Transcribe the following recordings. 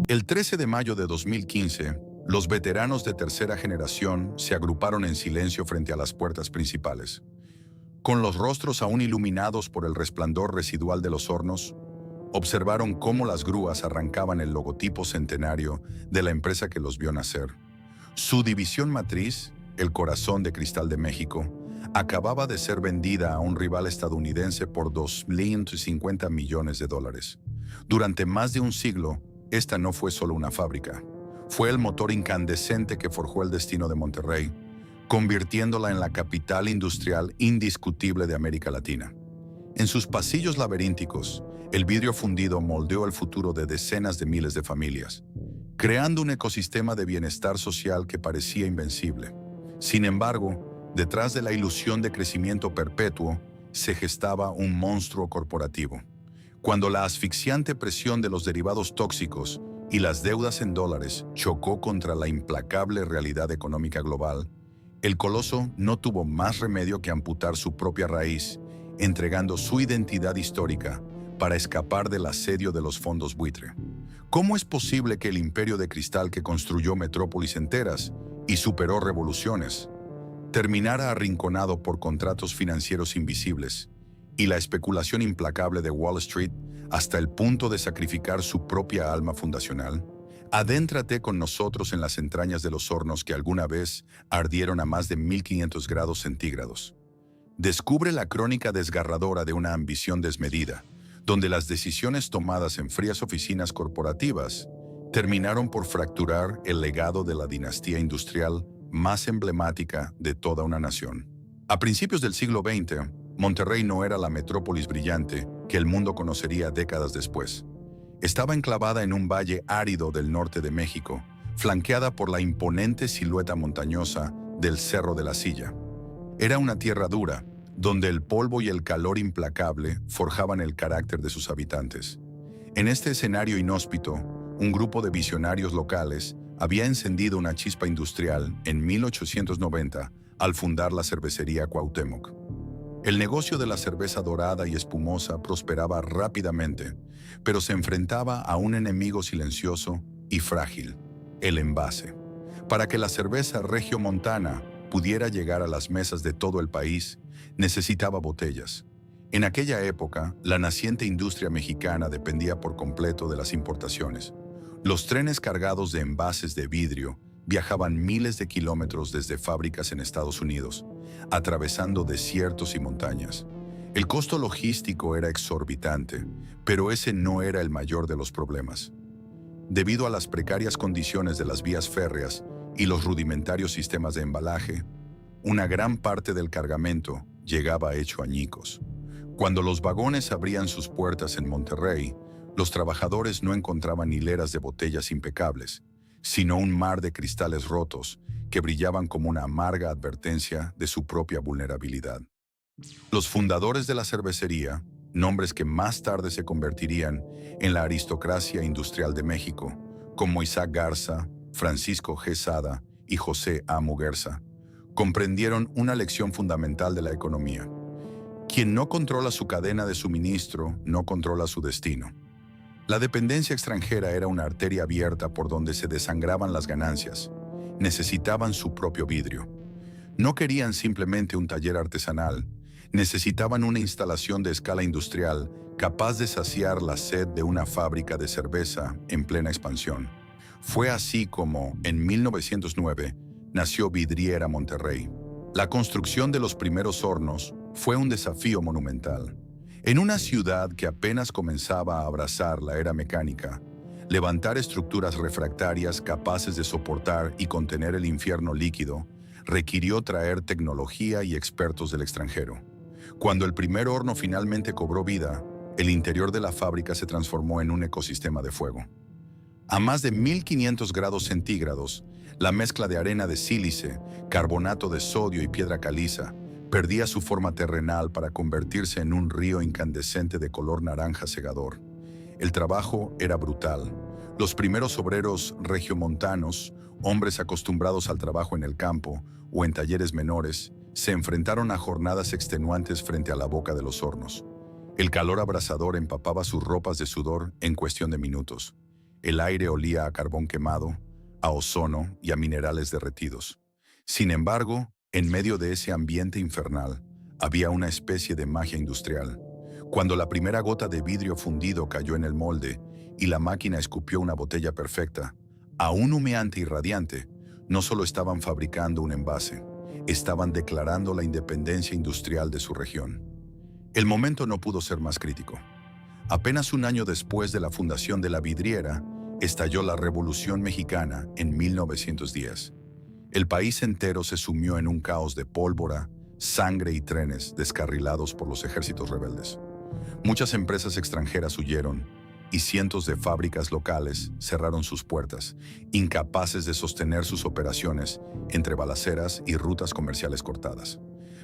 El 13 de mayo de 2015, los veteranos de tercera generación se agruparon en silencio frente a las puertas principales. Con los rostros aún iluminados por el resplandor residual de los hornos, observaron cómo las grúas arrancaban el logotipo centenario de la empresa que los vio nacer. Su división matriz, el Corazón de Cristal de México, acababa de ser vendida a un rival estadounidense por $250 millones. Durante más de un siglo, esta no fue solo una fábrica. Fue el motor incandescente que forjó el destino de Monterrey, convirtiéndola en la capital industrial indiscutible de América Latina. En sus pasillos laberínticos, el vidrio fundido moldeó el futuro de decenas de miles de familias, creando un ecosistema de bienestar social que parecía invencible. Sin embargo, detrás de la ilusión de crecimiento perpetuo, se gestaba un monstruo corporativo. Cuando la asfixiante presión de los derivados tóxicos y las deudas en dólares chocó contra la implacable realidad económica global, el coloso no tuvo más remedio que amputar su propia raíz, entregando su identidad histórica para escapar del asedio de los fondos buitre. ¿Cómo es posible que el imperio de cristal que construyó metrópolis enteras y superó revoluciones terminara arrinconado por contratos financieros invisibles y la especulación implacable de Wall Street hasta el punto de sacrificar su propia alma fundacional? Adéntrate con nosotros en las entrañas de los hornos que alguna vez ardieron a más de 1500 grados centígrados. Descubre la crónica desgarradora de una ambición desmedida, donde las decisiones tomadas en frías oficinas corporativas terminaron por fracturar el legado de la dinastía industrial más emblemática de toda una nación. A principios del siglo XX, Monterrey no era la metrópolis brillante que el mundo conocería décadas después. Estaba enclavada en un valle árido del norte de México, flanqueada por la imponente silueta montañosa del Cerro de la Silla. Era una tierra dura, donde el polvo y el calor implacable forjaban el carácter de sus habitantes. En este escenario inhóspito, un grupo de visionarios locales había encendido una chispa industrial en 1890 al fundar la cervecería Cuauhtémoc. El negocio de la cerveza dorada y espumosa prosperaba rápidamente, pero se enfrentaba a un enemigo silencioso y frágil: el envase. Para que la cerveza regiomontana pudiera llegar a las mesas de todo el país, necesitaba botellas. En aquella época, la naciente industria mexicana dependía por completo de las importaciones. Los trenes cargados de envases de vidrio viajaban miles de kilómetros desde fábricas en Estados Unidos, atravesando desiertos y montañas. El costo logístico era exorbitante, pero ese no era el mayor de los problemas. Debido a las precarias condiciones de las vías férreas y los rudimentarios sistemas de embalaje, una gran parte del cargamento llegaba hecho añicos. Cuando los vagones abrían sus puertas en Monterrey, los trabajadores no encontraban hileras de botellas impecables, sino un mar de cristales rotos que brillaban como una amarga advertencia de su propia vulnerabilidad. Los fundadores de la cervecería, nombres que más tarde se convertirían en la aristocracia industrial de México, como Isaac Garza, Francisco G. Sada y José A. Muguerza, comprendieron una lección fundamental de la economía. Quien no controla su cadena de suministro, no controla su destino. La dependencia extranjera era una arteria abierta por donde se desangraban las ganancias. Necesitaban su propio vidrio. No querían simplemente un taller artesanal, necesitaban una instalación de escala industrial capaz de saciar la sed de una fábrica de cerveza en plena expansión. Fue así como, en 1909, nació Vidriera Monterrey. La construcción de los primeros hornos fue un desafío monumental. En una ciudad que apenas comenzaba a abrazar la era mecánica, levantar estructuras refractarias capaces de soportar y contener el infierno líquido requirió traer tecnología y expertos del extranjero. Cuando el primer horno finalmente cobró vida, el interior de la fábrica se transformó en un ecosistema de fuego. A más de 1500 grados centígrados, la mezcla de arena de sílice, carbonato de sodio y piedra caliza perdía su forma terrenal para convertirse en un río incandescente de color naranja cegador. El trabajo era brutal. Los primeros obreros regiomontanos, hombres acostumbrados al trabajo en el campo o en talleres menores, se enfrentaron a jornadas extenuantes frente a la boca de los hornos. El calor abrasador empapaba sus ropas de sudor en cuestión de minutos. El aire olía a carbón quemado, a ozono y a minerales derretidos. Sin embargo, en medio de ese ambiente infernal, había una especie de magia industrial. Cuando la primera gota de vidrio fundido cayó en el molde y la máquina escupió una botella perfecta, aún humeante y radiante, no solo estaban fabricando un envase, estaban declarando la independencia industrial de su región. El momento no pudo ser más crítico. Apenas un año después de la fundación de la vidriera, estalló la Revolución Mexicana en 1910. El país entero se sumió en un caos de pólvora, sangre y trenes descarrilados por los ejércitos rebeldes. Muchas empresas extranjeras huyeron y cientos de fábricas locales cerraron sus puertas, incapaces de sostener sus operaciones entre balaceras y rutas comerciales cortadas.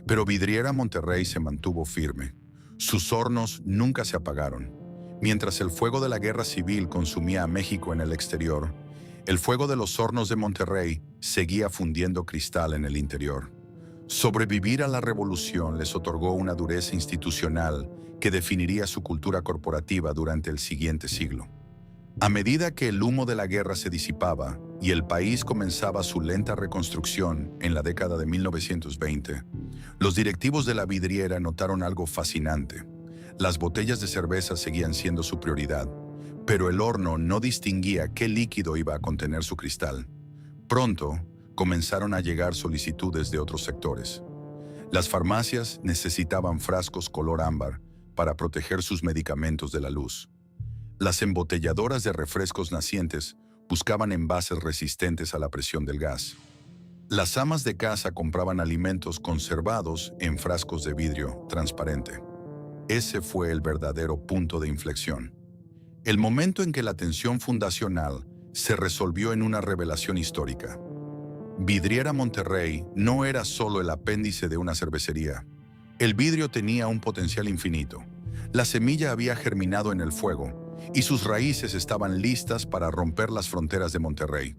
Pero Vidriera Monterrey se mantuvo firme. Sus hornos nunca se apagaron. Mientras el fuego de la guerra civil consumía a México en el exterior, el fuego de los hornos de Monterrey seguía fundiendo cristal en el interior. Sobrevivir a la revolución les otorgó una dureza institucional que definiría su cultura corporativa durante el siguiente siglo. A medida que el humo de la guerra se disipaba y el país comenzaba su lenta reconstrucción en la década de 1920, los directivos de la vidriera notaron algo fascinante. Las botellas de cerveza seguían siendo su prioridad, pero el horno no distinguía qué líquido iba a contener su cristal. Pronto, comenzaron a llegar solicitudes de otros sectores. Las farmacias necesitaban frascos color ámbar para proteger sus medicamentos de la luz. Las embotelladoras de refrescos nacientes buscaban envases resistentes a la presión del gas. Las amas de casa compraban alimentos conservados en frascos de vidrio transparente. Ese fue el verdadero punto de inflexión. El momento en que la tensión fundacional se resolvió en una revelación histórica. Vidriera Monterrey no era solo el apéndice de una cervecería. El vidrio tenía un potencial infinito. La semilla había germinado en el fuego y sus raíces estaban listas para romper las fronteras de Monterrey.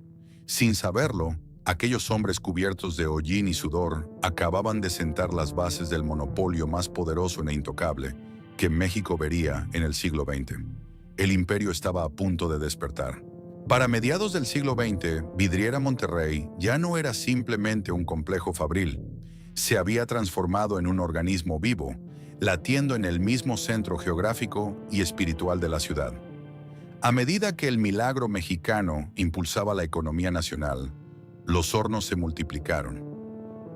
Sin saberlo, aquellos hombres cubiertos de hollín y sudor acababan de sentar las bases del monopolio más poderoso e intocable que México vería en el siglo XX. El imperio estaba a punto de despertar. Para mediados del siglo XX, Vidriera Monterrey ya no era simplemente un complejo fabril. Se había transformado en un organismo vivo, latiendo en el mismo centro geográfico y espiritual de la ciudad. A medida que el milagro mexicano impulsaba la economía nacional, los hornos se multiplicaron.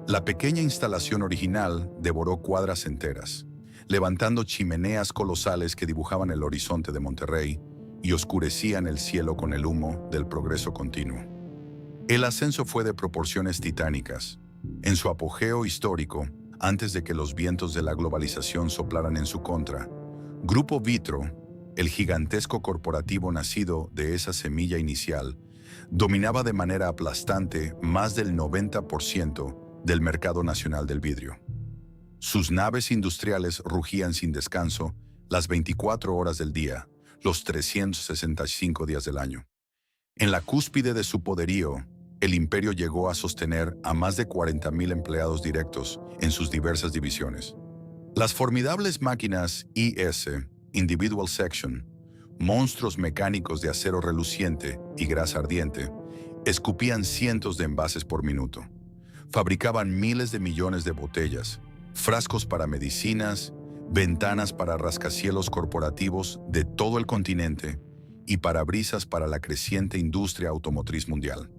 La pequeña instalación original devoró cuadras enteras, levantando chimeneas colosales que dibujaban el horizonte de Monterrey y oscurecían el cielo con el humo del progreso continuo. El ascenso fue de proporciones titánicas. En su apogeo histórico, antes de que los vientos de la globalización soplaran en su contra, Grupo Vitro, el gigantesco corporativo nacido de esa semilla inicial, dominaba de manera aplastante más del 90% del mercado nacional del vidrio. Sus naves industriales rugían sin descanso las 24 horas del día, los 365 días del año. En la cúspide de su poderío, el imperio llegó a sostener a más de 40,000 empleados directos en sus diversas divisiones. Las formidables máquinas IS, Individual Section, monstruos mecánicos de acero reluciente y grasa ardiente, escupían cientos de envases por minuto. Fabricaban miles de millones de botellas, frascos para medicinas, ventanas para rascacielos corporativos de todo el continente y parabrisas para la creciente industria automotriz mundial.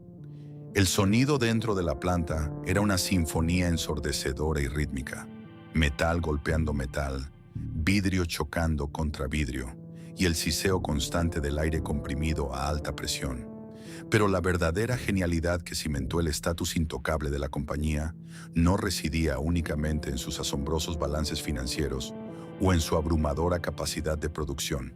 El sonido dentro de la planta era una sinfonía ensordecedora y rítmica. Metal golpeando metal, vidrio chocando contra vidrio y el siseo constante del aire comprimido a alta presión. Pero la verdadera genialidad que cimentó el estatus intocable de la compañía no residía únicamente en sus asombrosos balances financieros o en su abrumadora capacidad de producción.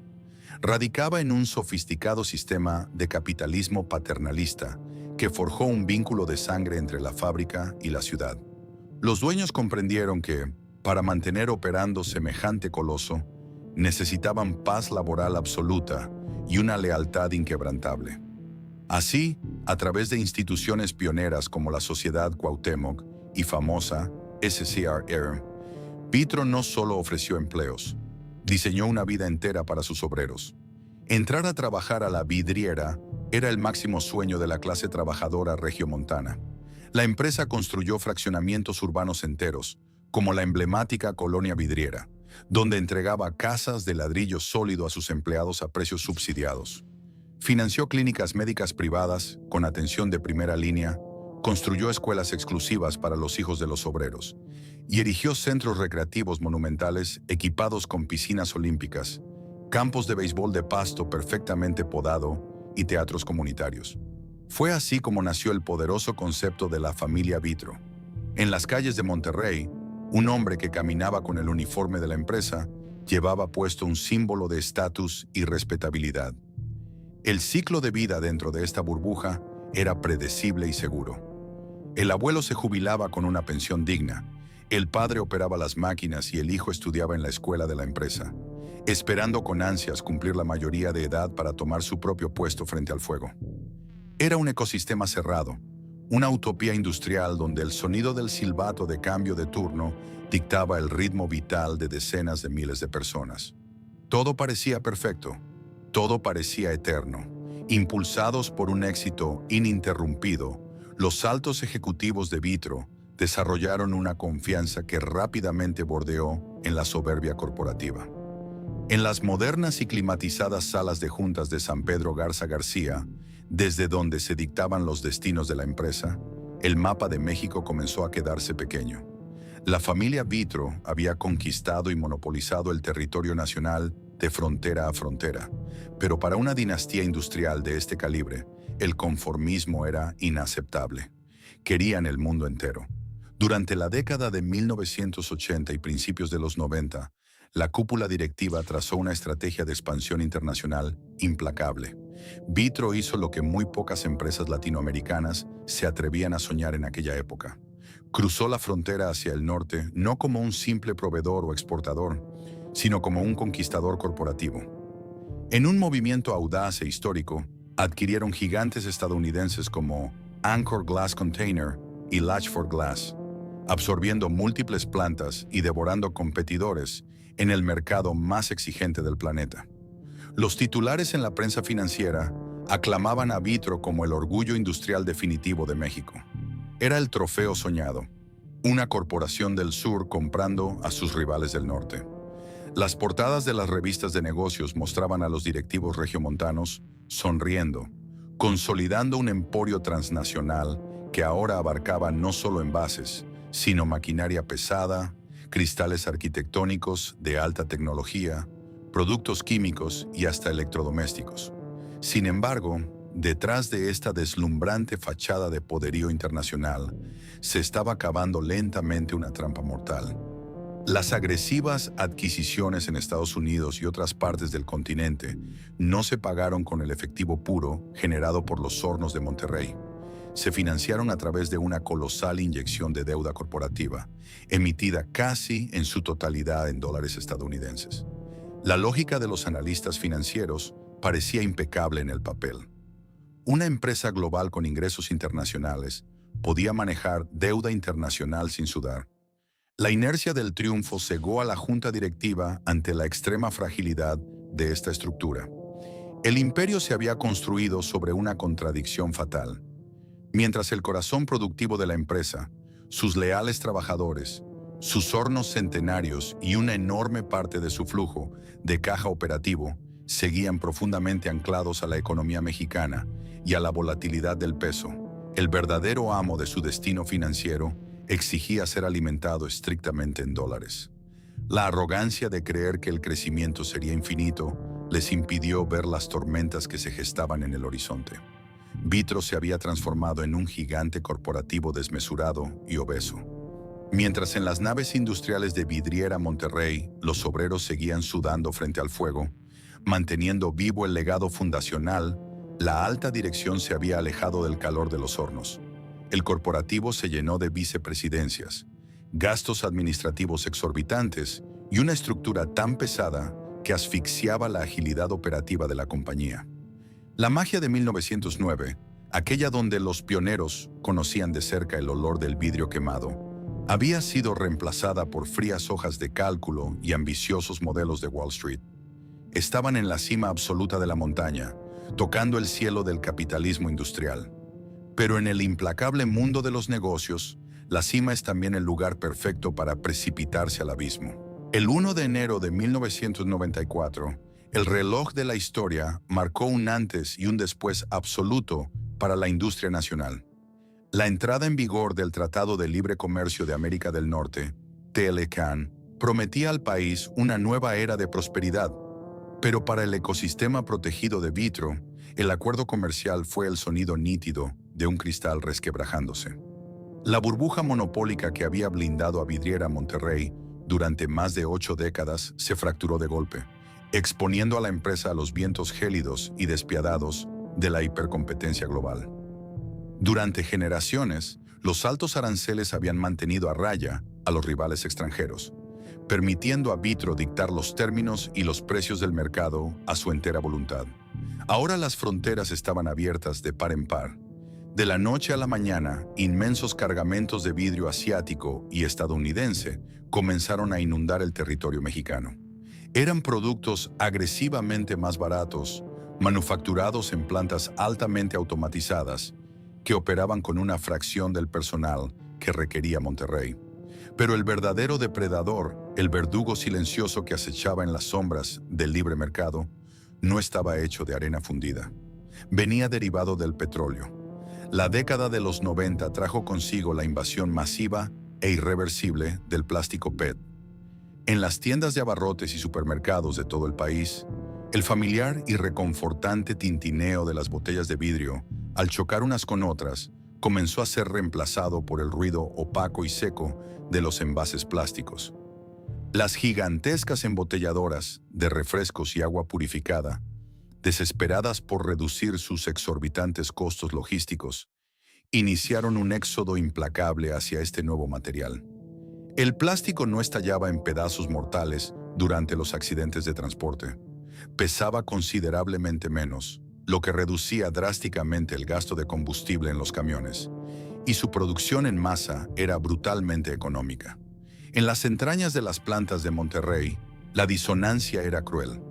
Radicaba en un sofisticado sistema de capitalismo paternalista que forjó un vínculo de sangre entre la fábrica y la ciudad. Los dueños comprendieron que, para mantener operando semejante coloso, necesitaban paz laboral absoluta y una lealtad inquebrantable. Así, a través de instituciones pioneras como la Sociedad Cuauhtémoc y famosa SCRR, Vitro no solo ofreció empleos, Diseñó una vida entera para sus obreros. Entrar a trabajar a la vidriera era el máximo sueño de la clase trabajadora regiomontana. La empresa construyó fraccionamientos urbanos enteros, como la emblemática Colonia Vidriera, donde entregaba casas de ladrillo sólido a sus empleados a precios subsidiados. Financió clínicas médicas privadas con atención de primera línea, construyó escuelas exclusivas para los hijos de los obreros y erigió centros recreativos monumentales equipados con piscinas olímpicas, campos de béisbol de pasto perfectamente podado y teatros comunitarios. Fue así como nació el poderoso concepto de la familia Vitro. En las calles de Monterrey, un hombre que caminaba con el uniforme de la empresa llevaba puesto un símbolo de estatus y respetabilidad. El ciclo de vida dentro de esta burbuja era predecible y seguro. El abuelo se jubilaba con una pensión digna, el padre operaba las máquinas y el hijo estudiaba en la escuela de la empresa, esperando con ansias cumplir la mayoría de edad para tomar su propio puesto frente al fuego. Era un ecosistema cerrado, una utopía industrial donde el sonido del silbato de cambio de turno dictaba el ritmo vital de decenas de miles de personas. Todo parecía perfecto, todo parecía eterno. Impulsados por un éxito ininterrumpido, los altos ejecutivos de Vitro desarrollaron una confianza que rápidamente bordeó en la soberbia corporativa. En las modernas y climatizadas salas de juntas de San Pedro Garza García, desde donde se dictaban los destinos de la empresa, el mapa de México comenzó a quedarse pequeño. La familia Vitro había conquistado y monopolizado el territorio nacional de frontera a frontera, pero para una dinastía industrial de este calibre, el conformismo era inaceptable. Querían el mundo entero. Durante la década de 1980 y principios de los 90, la cúpula directiva trazó una estrategia de expansión internacional implacable. Vitro hizo lo que muy pocas empresas latinoamericanas se atrevían a soñar en aquella época. Cruzó la frontera hacia el norte no como un simple proveedor o exportador, sino como un conquistador corporativo. En un movimiento audaz e histórico, adquirieron gigantes estadounidenses como Anchor Glass Container y Latchford Glass, absorbiendo múltiples plantas y devorando competidores en el mercado más exigente del planeta. Los titulares en la prensa financiera aclamaban a Vitro como el orgullo industrial definitivo de México. Era el trofeo soñado, una corporación del sur comprando a sus rivales del norte. Las portadas de las revistas de negocios mostraban a los directivos regiomontanos sonriendo, consolidando un emporio transnacional que ahora abarcaba no solo envases, sino maquinaria pesada, cristales arquitectónicos de alta tecnología, productos químicos y hasta electrodomésticos. Sin embargo, detrás de esta deslumbrante fachada de poderío internacional, se estaba cavando lentamente una trampa mortal. Las agresivas adquisiciones en Estados Unidos y otras partes del continente no se pagaron con el efectivo puro generado por los hornos de Monterrey. Se financiaron a través de una colosal inyección de deuda corporativa, emitida casi en su totalidad en dólares estadounidenses. La lógica de los analistas financieros parecía impecable en el papel. Una empresa global con ingresos internacionales podía manejar deuda internacional sin sudar. La inercia del triunfo cegó a la junta directiva ante la extrema fragilidad de esta estructura. El imperio se había construido sobre una contradicción fatal. Mientras el corazón productivo de la empresa, sus leales trabajadores, sus hornos centenarios y una enorme parte de su flujo de caja operativo seguían profundamente anclados a la economía mexicana y a la volatilidad del peso, el verdadero amo de su destino financiero exigía ser alimentado estrictamente en dólares. La arrogancia de creer que el crecimiento sería infinito les impidió ver las tormentas que se gestaban en el horizonte. Vitro se había transformado en un gigante corporativo desmesurado y obeso. Mientras en las naves industriales de Vidriera Monterrey los obreros seguían sudando frente al fuego, manteniendo vivo el legado fundacional, la alta dirección se había alejado del calor de los hornos. El corporativo se llenó de vicepresidencias, gastos administrativos exorbitantes y una estructura tan pesada que asfixiaba la agilidad operativa de la compañía. La magia de 1909, aquella donde los pioneros conocían de cerca el olor del vidrio quemado, había sido reemplazada por frías hojas de cálculo y ambiciosos modelos de Wall Street. Estaban en la cima absoluta de la montaña, tocando el cielo del capitalismo industrial. Pero en el implacable mundo de los negocios, la cima es también el lugar perfecto para precipitarse al abismo. El 1 de enero de 1994, el reloj de la historia marcó un antes y un después absoluto para la industria nacional. La entrada en vigor del Tratado de Libre Comercio de América del Norte, TLCAN, prometía al país una nueva era de prosperidad. Pero para el ecosistema protegido de Vitro, el acuerdo comercial fue el sonido nítido de un cristal resquebrajándose. La burbuja monopólica que había blindado a Vidriera Monterrey durante más de 8 décadas se fracturó de golpe, exponiendo a la empresa a los vientos gélidos y despiadados de la hipercompetencia global. Durante generaciones, los altos aranceles habían mantenido a raya a los rivales extranjeros, permitiendo a Vitro dictar los términos y los precios del mercado a su entera voluntad. Ahora las fronteras estaban abiertas de par en par. De la noche a la mañana, inmensos cargamentos de vidrio asiático y estadounidense comenzaron a inundar el territorio mexicano. Eran productos agresivamente más baratos, manufacturados en plantas altamente automatizadas, que operaban con una fracción del personal que requería Monterrey. Pero el verdadero depredador, el verdugo silencioso que acechaba en las sombras del libre mercado, no estaba hecho de arena fundida. Venía derivado del petróleo. La década de los 90 trajo consigo la invasión masiva e irreversible del plástico PET. En las tiendas de abarrotes y supermercados de todo el país, el familiar y reconfortante tintineo de las botellas de vidrio, al chocar unas con otras, comenzó a ser reemplazado por el ruido opaco y seco de los envases plásticos. Las gigantescas embotelladoras de refrescos y agua purificada, desesperadas por reducir sus exorbitantes costos logísticos, iniciaron un éxodo implacable hacia este nuevo material. El plástico no estallaba en pedazos mortales durante los accidentes de transporte. Pesaba considerablemente menos, lo que reducía drásticamente el gasto de combustible en los camiones, y su producción en masa era brutalmente económica. En las entrañas de las plantas de Monterrey, la disonancia era cruel.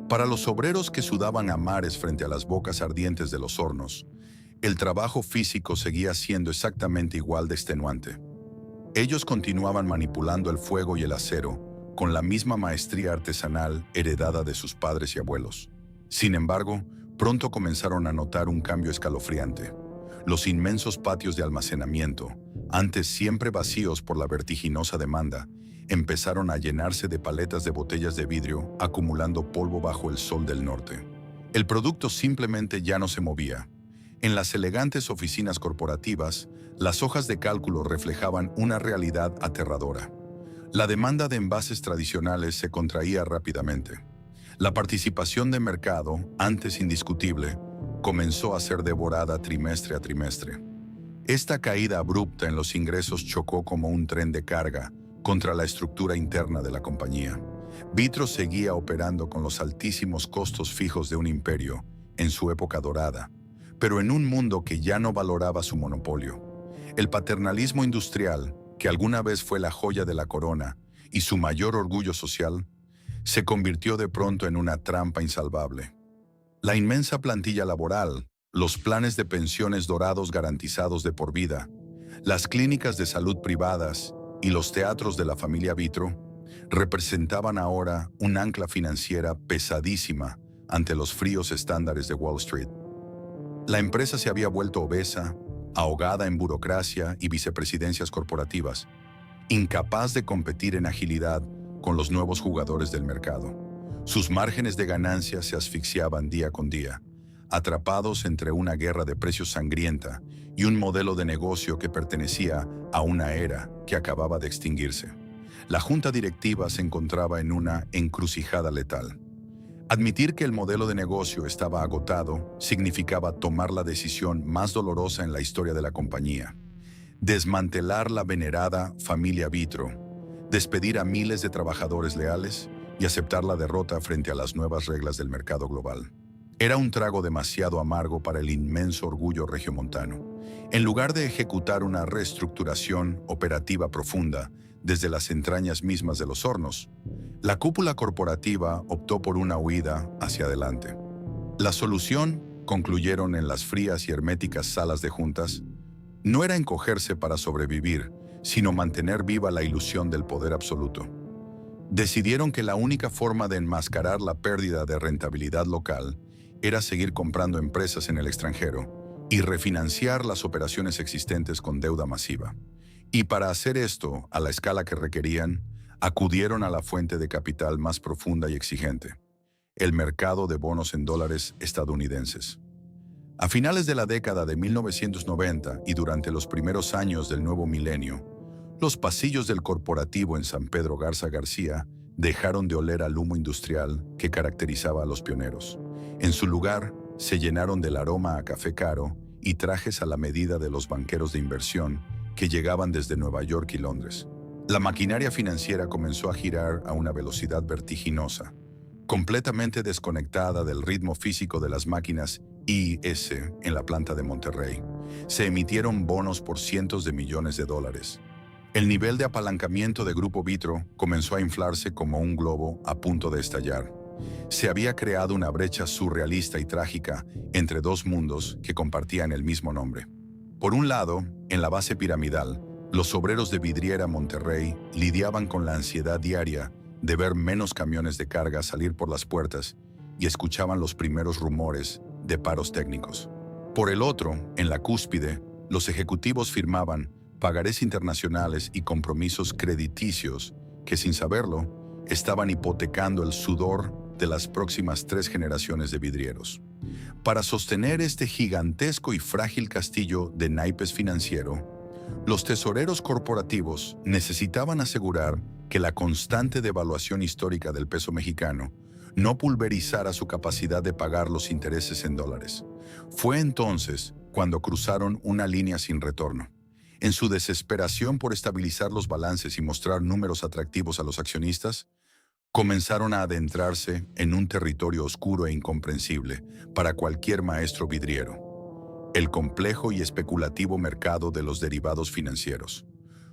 Para los obreros que sudaban a mares frente a las bocas ardientes de los hornos, el trabajo físico seguía siendo exactamente igual de extenuante. Ellos continuaban manipulando el fuego y el acero con la misma maestría artesanal heredada de sus padres y abuelos. Sin embargo, pronto comenzaron a notar un cambio escalofriante. Los inmensos patios de almacenamiento, antes siempre vacíos por la vertiginosa demanda, empezaron a llenarse de paletas de botellas de vidrio acumulando polvo bajo el sol del norte. El producto simplemente ya no se movía. En las elegantes oficinas corporativas, las hojas de cálculo reflejaban una realidad aterradora. La demanda de envases tradicionales se contraía rápidamente. La participación de mercado, antes indiscutible, comenzó a ser devorada trimestre a trimestre. Esta caída abrupta en los ingresos chocó como un tren de carga contra la estructura interna de la compañía. Vitro seguía operando con los altísimos costos fijos de un imperio en su época dorada, pero en un mundo que ya no valoraba su monopolio. El paternalismo industrial, que alguna vez fue la joya de la corona y su mayor orgullo social, se convirtió de pronto en una trampa insalvable. La inmensa plantilla laboral, los planes de pensiones dorados garantizados de por vida, las clínicas de salud privadas y los teatros de la familia Vitro representaban ahora un ancla financiera pesadísima ante los fríos estándares de Wall Street. La empresa se había vuelto obesa, ahogada en burocracia y vicepresidencias corporativas, incapaz de competir en agilidad con los nuevos jugadores del mercado. Sus márgenes de ganancia se asfixiaban día con día, atrapados entre una guerra de precios sangrienta y un modelo de negocio que pertenecía a una era que acababa de extinguirse. La junta directiva se encontraba en una encrucijada letal. Admitir que el modelo de negocio estaba agotado significaba tomar la decisión más dolorosa en la historia de la compañía: desmantelar la venerada familia Vitro, despedir a miles de trabajadores leales y aceptar la derrota frente a las nuevas reglas del mercado global. Era un trago demasiado amargo para el inmenso orgullo regiomontano. En lugar de ejecutar una reestructuración operativa profunda desde las entrañas mismas de los hornos, la cúpula corporativa optó por una huida hacia adelante. La solución, concluyeron en las frías y herméticas salas de juntas, no era encogerse para sobrevivir, sino mantener viva la ilusión del poder absoluto. Decidieron que la única forma de enmascarar la pérdida de rentabilidad local era seguir comprando empresas en el extranjero y refinanciar las operaciones existentes con deuda masiva. Y para hacer esto a la escala que requerían, acudieron a la fuente de capital más profunda y exigente, el mercado de bonos en dólares estadounidenses. A finales de la década de 1990 y durante los primeros años del nuevo milenio, los pasillos del corporativo en San Pedro Garza García dejaron de oler al humo industrial que caracterizaba a los pioneros. En su lugar, se llenaron del aroma a café caro y trajes a la medida de los banqueros de inversión que llegaban desde Nueva York y Londres. La maquinaria financiera comenzó a girar a una velocidad vertiginosa, completamente desconectada del ritmo físico de las máquinas IIS en la planta de Monterrey. Se emitieron bonos por cientos de millones de dólares. El nivel de apalancamiento de Grupo Vitro comenzó a inflarse como un globo a punto de estallar. Se había creado una brecha surrealista y trágica entre dos mundos que compartían el mismo nombre. Por un lado, en la base piramidal, los obreros de Vidriera Monterrey lidiaban con la ansiedad diaria de ver menos camiones de carga salir por las puertas y escuchaban los primeros rumores de paros técnicos. Por el otro, en la cúspide, los ejecutivos firmaban pagarés internacionales y compromisos crediticios que, sin saberlo, estaban hipotecando el sudor de las próximas 3 generaciones de vidrieros. Para sostener este gigantesco y frágil castillo de naipes financiero, los tesoreros corporativos necesitaban asegurar que la constante devaluación histórica del peso mexicano no pulverizara su capacidad de pagar los intereses en dólares. Fue entonces cuando cruzaron una línea sin retorno. En su desesperación por estabilizar los balances y mostrar números atractivos a los accionistas, comenzaron a adentrarse en un territorio oscuro e incomprensible para cualquier maestro vidriero: el complejo y especulativo mercado de los derivados financieros.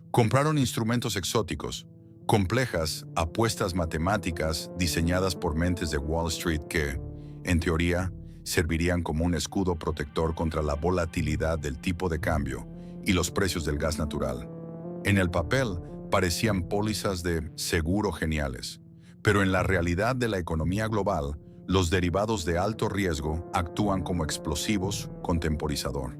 Compraron instrumentos exóticos, complejas apuestas matemáticas diseñadas por mentes de Wall Street que, en teoría, servirían como un escudo protector contra la volatilidad del tipo de cambio y los precios del gas natural. En el papel, parecían pólizas de seguro geniales, pero en la realidad de la economía global, los derivados de alto riesgo actúan como explosivos con temporizador.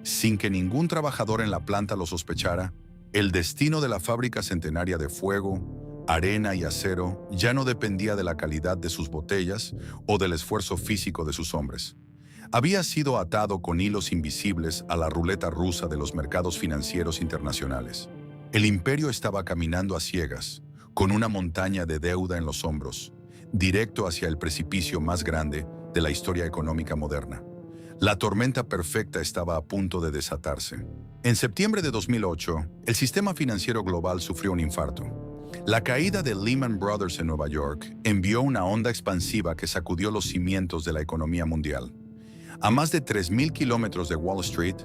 Sin que ningún trabajador en la planta lo sospechara, el destino de la fábrica centenaria de fuego, arena y acero ya no dependía de la calidad de sus botellas o del esfuerzo físico de sus hombres. Había sido atado con hilos invisibles a la ruleta rusa de los mercados financieros internacionales. El imperio estaba caminando a ciegas, con una montaña de deuda en los hombros, directo hacia el precipicio más grande de la historia económica moderna. La tormenta perfecta estaba a punto de desatarse. En septiembre de 2008, el sistema financiero global sufrió un infarto. La caída de Lehman Brothers en Nueva York envió una onda expansiva que sacudió los cimientos de la economía mundial. A más de 3.000 kilómetros de Wall Street,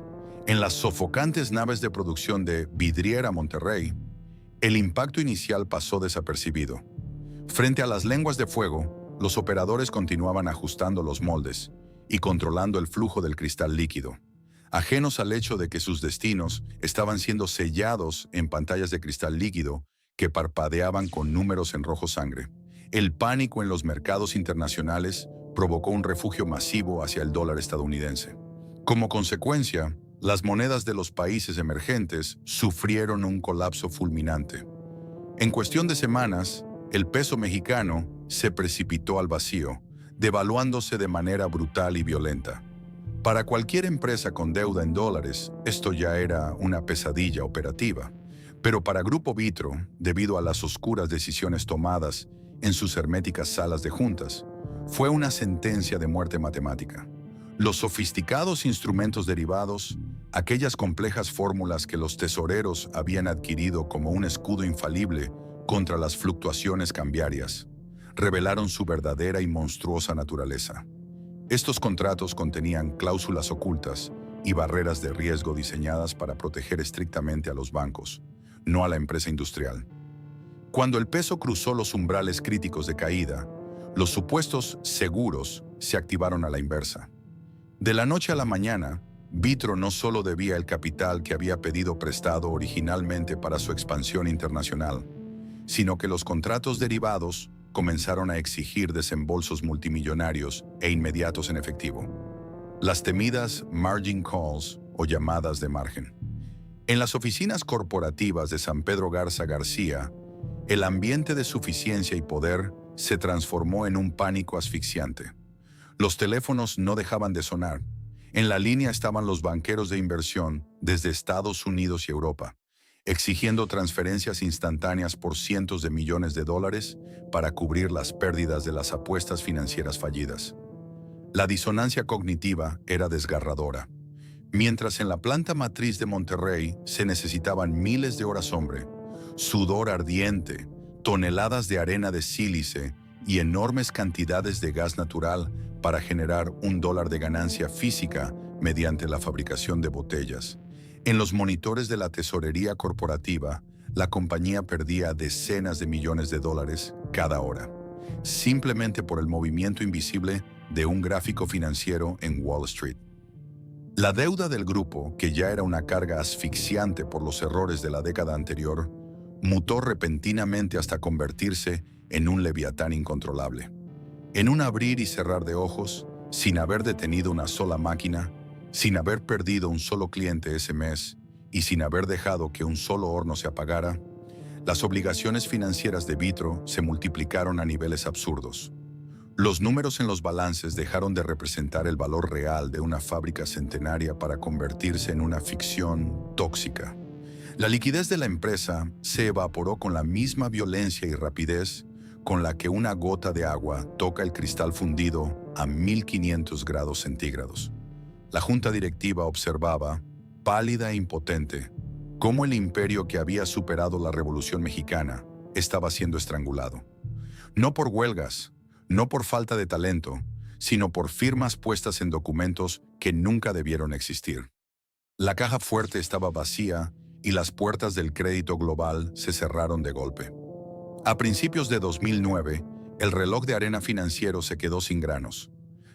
en las sofocantes naves de producción de Vidriera Monterrey, el impacto inicial pasó desapercibido. Frente a las lenguas de fuego, los operadores continuaban ajustando los moldes y controlando el flujo del cristal líquido, ajenos al hecho de que sus destinos estaban siendo sellados en pantallas de cristal líquido que parpadeaban con números en rojo sangre. El pánico en los mercados internacionales provocó un refugio masivo hacia el dólar estadounidense. Como consecuencia, las monedas de los países emergentes sufrieron un colapso fulminante. En cuestión de semanas, el peso mexicano se precipitó al vacío, devaluándose de manera brutal y violenta. Para cualquier empresa con deuda en dólares, esto ya era una pesadilla operativa. Pero para Grupo Vitro, debido a las oscuras decisiones tomadas en sus herméticas salas de juntas, fue una sentencia de muerte matemática. Los sofisticados instrumentos derivados, aquellas complejas fórmulas que los tesoreros habían adquirido como un escudo infalible contra las fluctuaciones cambiarias, revelaron su verdadera y monstruosa naturaleza. Estos contratos contenían cláusulas ocultas y barreras de riesgo diseñadas para proteger estrictamente a los bancos, no a la empresa industrial. Cuando el peso cruzó los umbrales críticos de caída, los supuestos seguros se activaron a la inversa. De la noche a la mañana, Vitro no solo debía el capital que había pedido prestado originalmente para su expansión internacional, sino que los contratos derivados comenzaron a exigir desembolsos multimillonarios e inmediatos en efectivo. Las temidas margin calls o llamadas de margen. En las oficinas corporativas de San Pedro Garza García, el ambiente de suficiencia y poder se transformó en un pánico asfixiante. Los teléfonos no dejaban de sonar. En la línea estaban los banqueros de inversión desde Estados Unidos y Europa, exigiendo transferencias instantáneas por cientos de millones de dólares para cubrir las pérdidas de las apuestas financieras fallidas. La disonancia cognitiva era desgarradora. Mientras en la planta matriz de Monterrey se necesitaban miles de horas hombre, sudor ardiente, toneladas de arena de sílice y enormes cantidades de gas natural para generar $1 de ganancia física mediante la fabricación de botellas. En los monitores de la tesorería corporativa, la compañía perdía decenas de millones de dólares cada hora, simplemente por el movimiento invisible de un gráfico financiero en Wall Street. La deuda del grupo, que ya era una carga asfixiante por los errores de la década anterior, mutó repentinamente hasta convertirse en un leviatán incontrolable. En un abrir y cerrar de ojos, sin haber detenido una sola máquina, sin haber perdido un solo cliente ese mes y sin haber dejado que un solo horno se apagara, las obligaciones financieras de Vitro se multiplicaron a niveles absurdos. Los números en los balances dejaron de representar el valor real de una fábrica centenaria para convertirse en una ficción tóxica. La liquidez de la empresa se evaporó con la misma violencia y rapidez con la que una gota de agua toca el cristal fundido a 1500 grados centígrados. La junta directiva observaba, pálida e impotente, cómo el imperio que había superado la Revolución Mexicana estaba siendo estrangulado. No por huelgas, no por falta de talento, sino por firmas puestas en documentos que nunca debieron existir. La caja fuerte estaba vacía y las puertas del crédito global se cerraron de golpe. A principios de 2009, el reloj de arena financiero se quedó sin granos.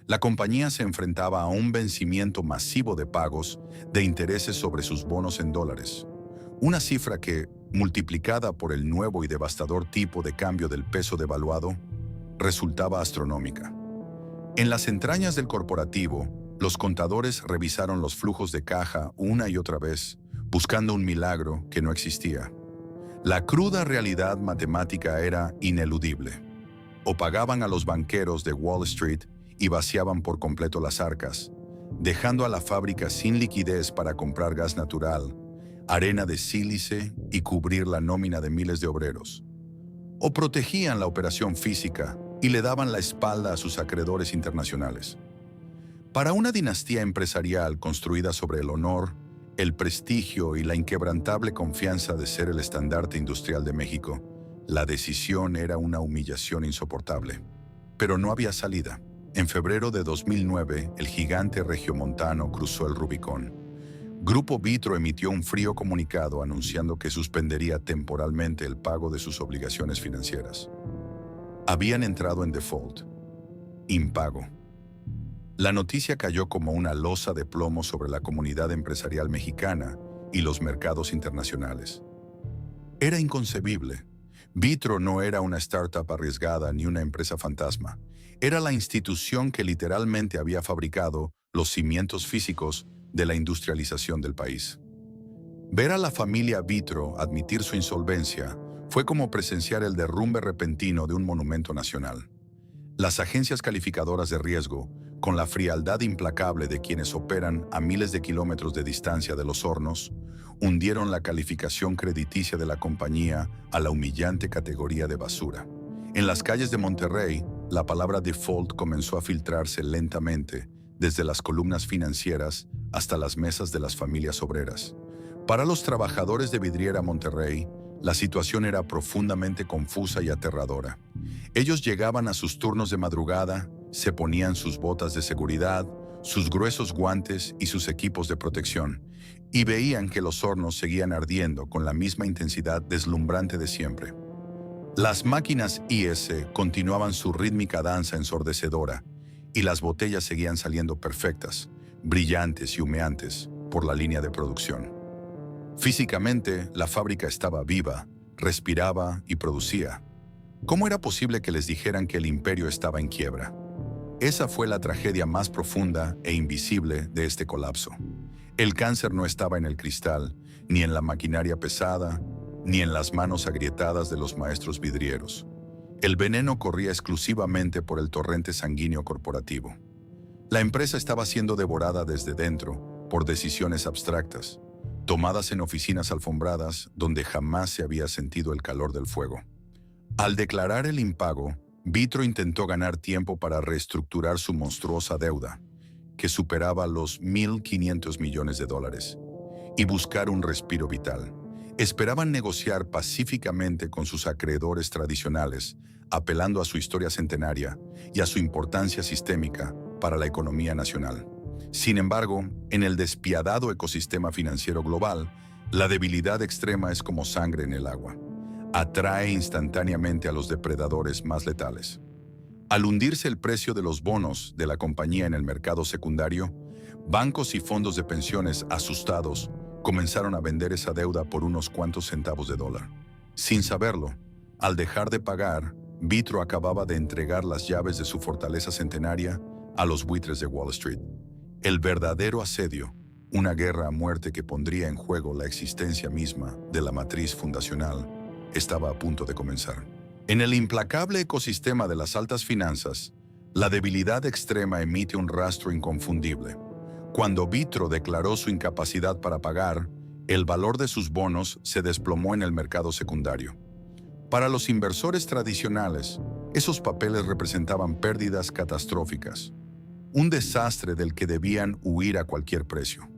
La compañía se enfrentaba a un vencimiento masivo de pagos de intereses sobre sus bonos en dólares, una cifra que, multiplicada por el nuevo y devastador tipo de cambio del peso devaluado, resultaba astronómica. En las entrañas del corporativo, los contadores revisaron los flujos de caja una y otra vez, buscando un milagro que no existía. La cruda realidad matemática era ineludible. O pagaban a los banqueros de Wall Street y vaciaban por completo las arcas, dejando a la fábrica sin liquidez para comprar gas natural, arena de sílice y cubrir la nómina de miles de obreros. O protegían la operación física y le daban la espalda a sus acreedores internacionales. Para una dinastía empresarial construida sobre el honor, el prestigio y la inquebrantable confianza de ser el estandarte industrial de México, la decisión era una humillación insoportable. Pero no había salida. En febrero de 2009, el gigante regiomontano cruzó el Rubicón. Grupo Vitro emitió un frío comunicado anunciando que suspendería temporalmente el pago de sus obligaciones financieras. Habían entrado en default. Impago. La noticia cayó como una losa de plomo sobre la comunidad empresarial mexicana y los mercados internacionales. Era inconcebible. Vitro no era una startup arriesgada ni una empresa fantasma. Era la institución que literalmente había fabricado los cimientos físicos de la industrialización del país. Ver a la familia Vitro admitir su insolvencia fue como presenciar el derrumbe repentino de un monumento nacional. Las agencias calificadoras de riesgo, con la frialdad implacable de quienes operan a miles de kilómetros de distancia de los hornos, hundieron la calificación crediticia de la compañía a la humillante categoría de basura. En las calles de Monterrey, la palabra default comenzó a filtrarse lentamente, desde las columnas financieras hasta las mesas de las familias obreras. Para los trabajadores de Vidriera Monterrey, la situación era profundamente confusa y aterradora. Ellos llegaban a sus turnos de madrugada, se ponían sus botas de seguridad, sus gruesos guantes y sus equipos de protección, y veían que los hornos seguían ardiendo con la misma intensidad deslumbrante de siempre. Las máquinas IS continuaban su rítmica danza ensordecedora, y las botellas seguían saliendo perfectas, brillantes y humeantes por la línea de producción. Físicamente, la fábrica estaba viva, respiraba y producía. ¿Cómo era posible que les dijeran que el imperio estaba en quiebra? Esa fue la tragedia más profunda e invisible de este colapso. El cáncer no estaba en el cristal, ni en la maquinaria pesada, ni en las manos agrietadas de los maestros vidrieros. El veneno corría exclusivamente por el torrente sanguíneo corporativo. La empresa estaba siendo devorada desde dentro por decisiones abstractas, tomadas en oficinas alfombradas donde jamás se había sentido el calor del fuego. Al declarar el impago, Vitro intentó ganar tiempo para reestructurar su monstruosa deuda, que superaba los $1.500 millones, y buscar un respiro vital. Esperaban negociar pacíficamente con sus acreedores tradicionales, apelando a su historia centenaria y a su importancia sistémica para la economía nacional. Sin embargo, en el despiadado ecosistema financiero global, la debilidad extrema es como sangre en el agua. Atrae instantáneamente a los depredadores más letales. Al hundirse el precio de los bonos de la compañía en el mercado secundario, bancos y fondos de pensiones asustados comenzaron a vender esa deuda por unos cuantos centavos de dólar. Sin saberlo, al dejar de pagar, Vitro acababa de entregar las llaves de su fortaleza centenaria a los buitres de Wall Street. El verdadero asedio, una guerra a muerte que pondría en juego la existencia misma de la matriz fundacional, estaba a punto de comenzar. En el implacable ecosistema de las altas finanzas, la debilidad extrema emite un rastro inconfundible. Cuando Vitro declaró su incapacidad para pagar, el valor de sus bonos se desplomó en el mercado secundario. Para los inversores tradicionales, esos papeles representaban pérdidas catastróficas, un desastre del que debían huir a cualquier precio.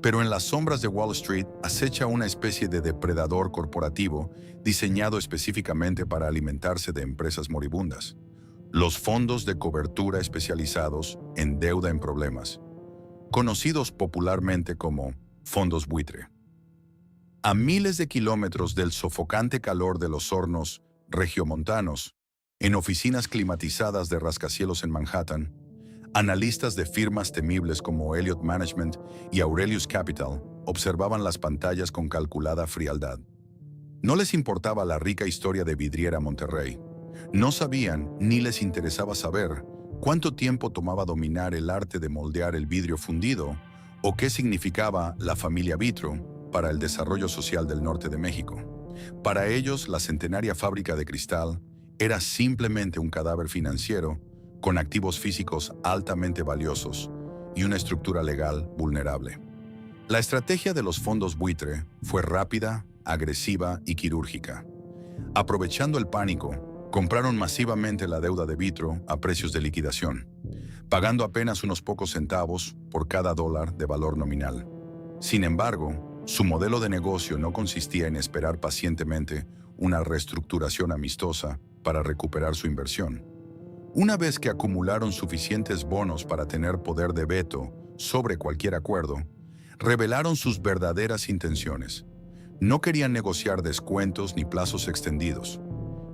Pero en las sombras de Wall Street acecha una especie de depredador corporativo diseñado específicamente para alimentarse de empresas moribundas: los fondos de cobertura especializados en deuda en problemas, conocidos popularmente como fondos buitre. A miles de kilómetros del sofocante calor de los hornos regiomontanos, en oficinas climatizadas de rascacielos en Manhattan, analistas de firmas temibles como Elliott Management y Aurelius Capital observaban las pantallas con calculada frialdad. No les importaba la rica historia de Vidriera Monterrey. No sabían ni les interesaba saber cuánto tiempo tomaba dominar el arte de moldear el vidrio fundido o qué significaba la familia Vitro para el desarrollo social del norte de México. Para ellos, la centenaria fábrica de cristal era simplemente un cadáver financiero con activos físicos altamente valiosos y una estructura legal vulnerable. La estrategia de los fondos buitre fue rápida, agresiva y quirúrgica. Aprovechando el pánico, compraron masivamente la deuda de Vitro a precios de liquidación, pagando apenas unos pocos centavos por cada dólar de valor nominal. Sin embargo, su modelo de negocio no consistía en esperar pacientemente una reestructuración amistosa para recuperar su inversión. Una vez que acumularon suficientes bonos para tener poder de veto sobre cualquier acuerdo, revelaron sus verdaderas intenciones. No querían negociar descuentos ni plazos extendidos.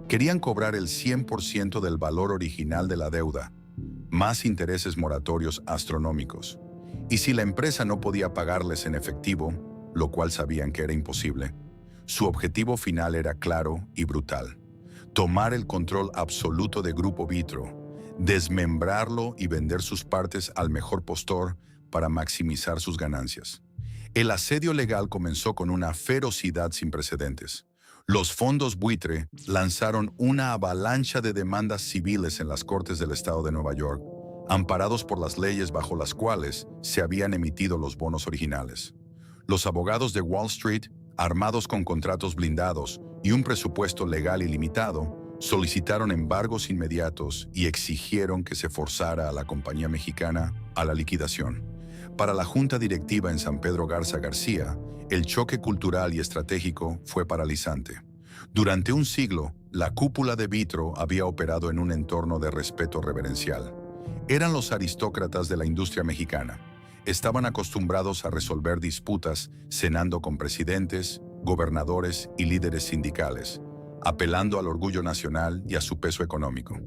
Querían cobrar el 100% del valor original de la deuda, más intereses moratorios astronómicos. Y si la empresa no podía pagarles en efectivo, lo cual sabían que era imposible, su objetivo final era claro y brutal: tomar el control absoluto de Grupo Vitro, desmembrarlo y vender sus partes al mejor postor para maximizar sus ganancias. El asedio legal comenzó con una ferocidad sin precedentes. Los fondos buitre lanzaron una avalancha de demandas civiles en las Cortes del Estado de Nueva York, amparados por las leyes bajo las cuales se habían emitido los bonos originales. Los abogados de Wall Street, armados con contratos blindados y un presupuesto legal ilimitado, solicitaron embargos inmediatos y exigieron que se forzara a la compañía mexicana a la liquidación. Para la junta directiva en San Pedro Garza García, el choque cultural y estratégico fue paralizante. Durante un siglo, La cúpula de Vitro había operado en un entorno de respeto reverencial. Eran los aristócratas de la industria mexicana. Estaban acostumbrados a resolver disputas cenando con presidentes, gobernadores y líderes sindicales, apelando al orgullo nacional y a su peso económico.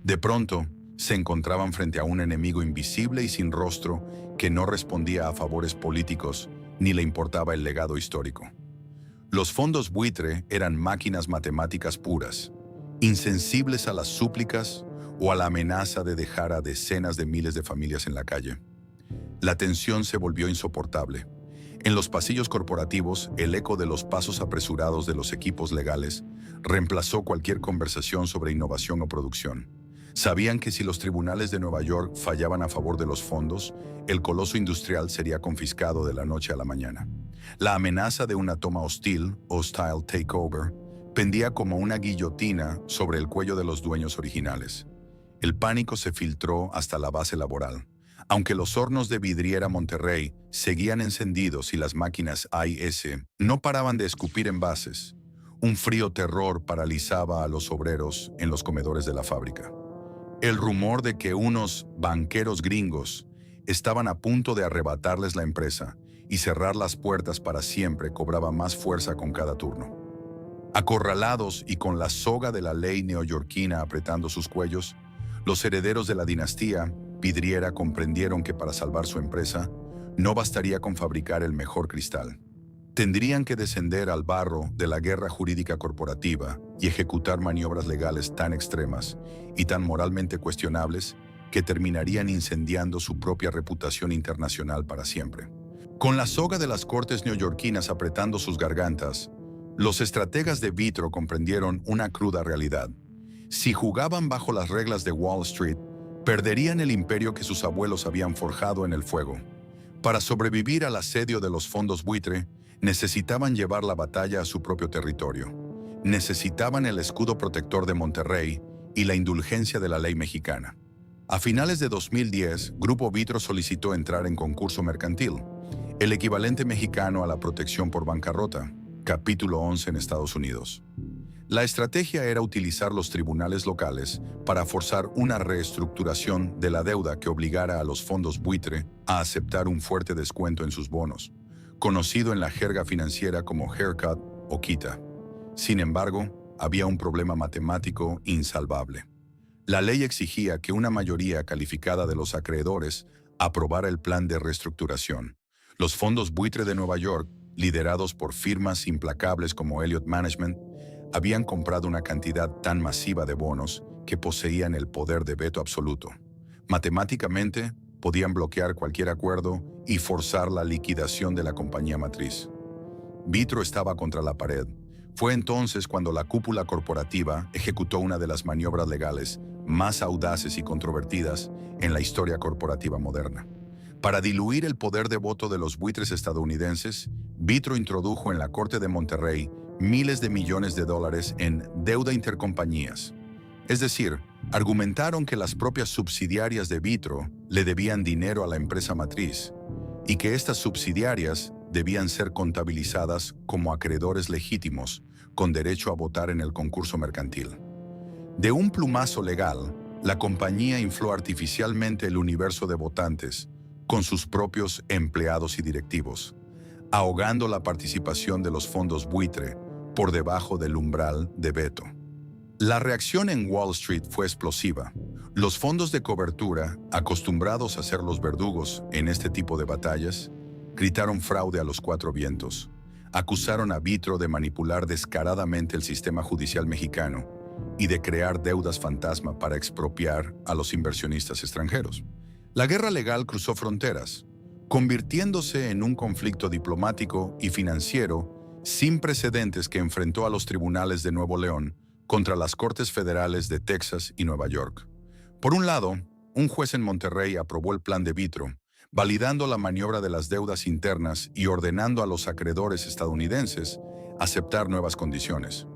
De pronto, se encontraban frente a un enemigo invisible y sin rostro que no respondía a favores políticos ni le importaba el legado histórico. Los fondos buitre eran máquinas matemáticas puras, insensibles a las súplicas o a la amenaza de dejar a decenas de miles de familias en la calle. La tensión se volvió insoportable. En los pasillos corporativos, el eco de los pasos apresurados de los equipos legales reemplazó cualquier conversación sobre innovación o producción. Sabían que si los tribunales de Nueva York fallaban a favor de los fondos, el coloso industrial sería confiscado de la noche a la mañana. La amenaza de una toma hostil, hostile takeover, pendía como una guillotina sobre el cuello de los dueños originales. El pánico se filtró hasta la base laboral. Aunque los hornos de vidriera Monterrey seguían encendidos y las máquinas A&S no paraban de escupir envases, un frío terror paralizaba a los obreros en los comedores de la fábrica. El rumor de que unos banqueros gringos estaban a punto de arrebatarles la empresa y cerrar las puertas para siempre cobraba más fuerza con cada turno. Acorralados y con la soga de la ley neoyorquina apretando sus cuellos, los herederos de la dinastía vidriera comprendieron que para salvar su empresa no bastaría con fabricar el mejor cristal. Tendrían que descender al barro de la guerra jurídica corporativa y ejecutar maniobras legales tan extremas y tan moralmente cuestionables que terminarían incendiando su propia reputación internacional para siempre. Con la soga de las cortes neoyorquinas apretando sus gargantas, los estrategas de Vitro comprendieron una cruda realidad. Si jugaban bajo las reglas de Wall Street, perderían el imperio que sus abuelos habían forjado en el fuego. Para sobrevivir al asedio de los fondos buitre, necesitaban llevar la batalla a su propio territorio. Necesitaban el escudo protector de Monterrey y la indulgencia de la ley mexicana. A finales de 2010, Grupo Vitro solicitó entrar en concurso mercantil, el equivalente mexicano a la protección por bancarrota, capítulo 11 en Estados Unidos. La estrategia era utilizar los tribunales locales para forzar una reestructuración de la deuda que obligara a los fondos buitre a aceptar un fuerte descuento en sus bonos, conocido en la jerga financiera como haircut o quita. Sin embargo, había un problema matemático insalvable. La ley exigía que una mayoría calificada de los acreedores aprobara el plan de reestructuración. Los fondos buitre de Nueva York, liderados por firmas implacables como Elliott Management, habían comprado una cantidad tan masiva de bonos que poseían el poder de veto absoluto. Matemáticamente, podían bloquear cualquier acuerdo y forzar la liquidación de la compañía matriz. Vitro estaba contra la pared. Fue entonces cuando la cúpula corporativa ejecutó una de las maniobras legales más audaces y controvertidas en la historia corporativa moderna. Para diluir el poder de voto de los buitres estadounidenses, Vitro introdujo en la Corte de Monterrey miles de millones de dólares en deuda intercompañías. Es decir, argumentaron que las propias subsidiarias de Vitro le debían dinero a la empresa matriz y que estas subsidiarias debían ser contabilizadas como acreedores legítimos con derecho a votar en el concurso mercantil. De un plumazo legal, la compañía infló artificialmente el universo de votantes con sus propios empleados y directivos, ahogando la participación de los fondos buitre por debajo del umbral de veto. La reacción en Wall Street fue explosiva. Los fondos de cobertura, acostumbrados a ser los verdugos en este tipo de batallas, gritaron fraude a los cuatro vientos. Acusaron a Vitro de manipular descaradamente el sistema judicial mexicano y de crear deudas fantasma para expropiar a los inversionistas extranjeros. La guerra legal cruzó fronteras, convirtiéndose en un conflicto diplomático y financiero sin precedentes que enfrentó a los tribunales de Nuevo León contra las Cortes Federales de Texas y Nueva York. Por un lado, un juez en Monterrey aprobó el plan de Vitro, validando la maniobra de las deudas internas y ordenando a los acreedores estadounidenses aceptar nuevas condiciones.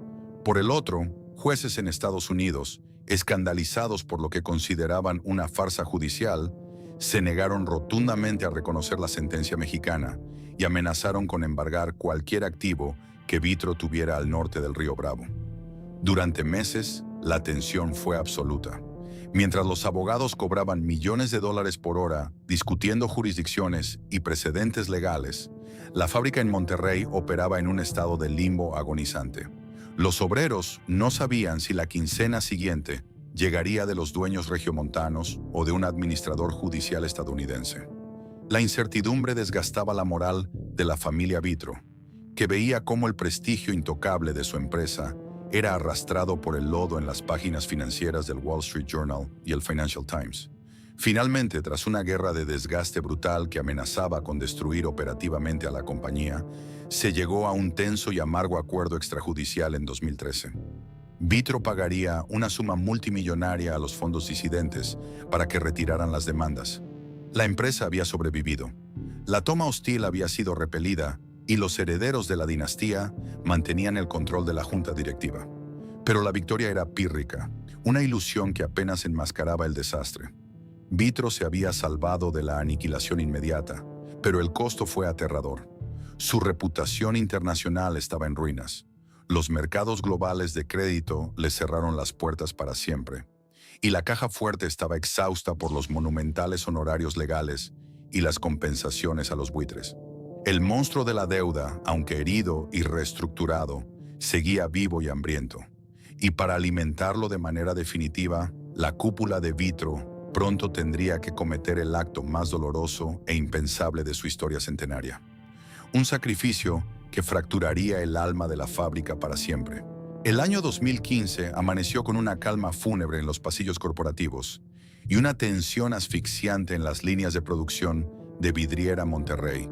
Por el otro, jueces en Estados Unidos, escandalizados por lo que consideraban una farsa judicial, se negaron rotundamente a reconocer la sentencia mexicana y amenazaron con embargar cualquier activo que Vitro tuviera al norte del río Bravo. Durante meses, la tensión fue absoluta. Mientras los abogados cobraban millones de dólares por hora discutiendo jurisdicciones y precedentes legales, la fábrica en Monterrey operaba en un estado de limbo agonizante. Los obreros no sabían si la quincena siguiente llegaría de los dueños regiomontanos o de un administrador judicial estadounidense. La incertidumbre desgastaba la moral de la familia Vitro, que veía cómo el prestigio intocable de su empresa era arrastrado por el lodo en las páginas financieras del Wall Street Journal y el Financial Times. Finalmente, tras una guerra de desgaste brutal que amenazaba con destruir operativamente a la compañía, se llegó a un tenso y amargo acuerdo extrajudicial en 2013. Vitro pagaría una suma multimillonaria a los fondos disidentes para que retiraran las demandas. La empresa había sobrevivido. La toma hostil había sido repelida y los herederos de la dinastía mantenían el control de la junta directiva. Pero la victoria era pírrica, una ilusión que apenas enmascaraba el desastre. Vitro se había salvado de la aniquilación inmediata, pero el costo fue aterrador. Su reputación internacional estaba en ruinas. Los mercados globales de crédito le cerraron las puertas para siempre, y la caja fuerte estaba exhausta por los monumentales honorarios legales y las compensaciones a los buitres. El monstruo de la deuda, aunque herido y reestructurado, seguía vivo y hambriento. Y para alimentarlo de manera definitiva, la cúpula de Vitro pronto tendría que cometer el acto más doloroso e impensable de su historia centenaria. Un sacrificio que fracturaría el alma de la fábrica para siempre. El año 2015 amaneció con una calma fúnebre en los pasillos corporativos y una tensión asfixiante en las líneas de producción de Vidriera Monterrey.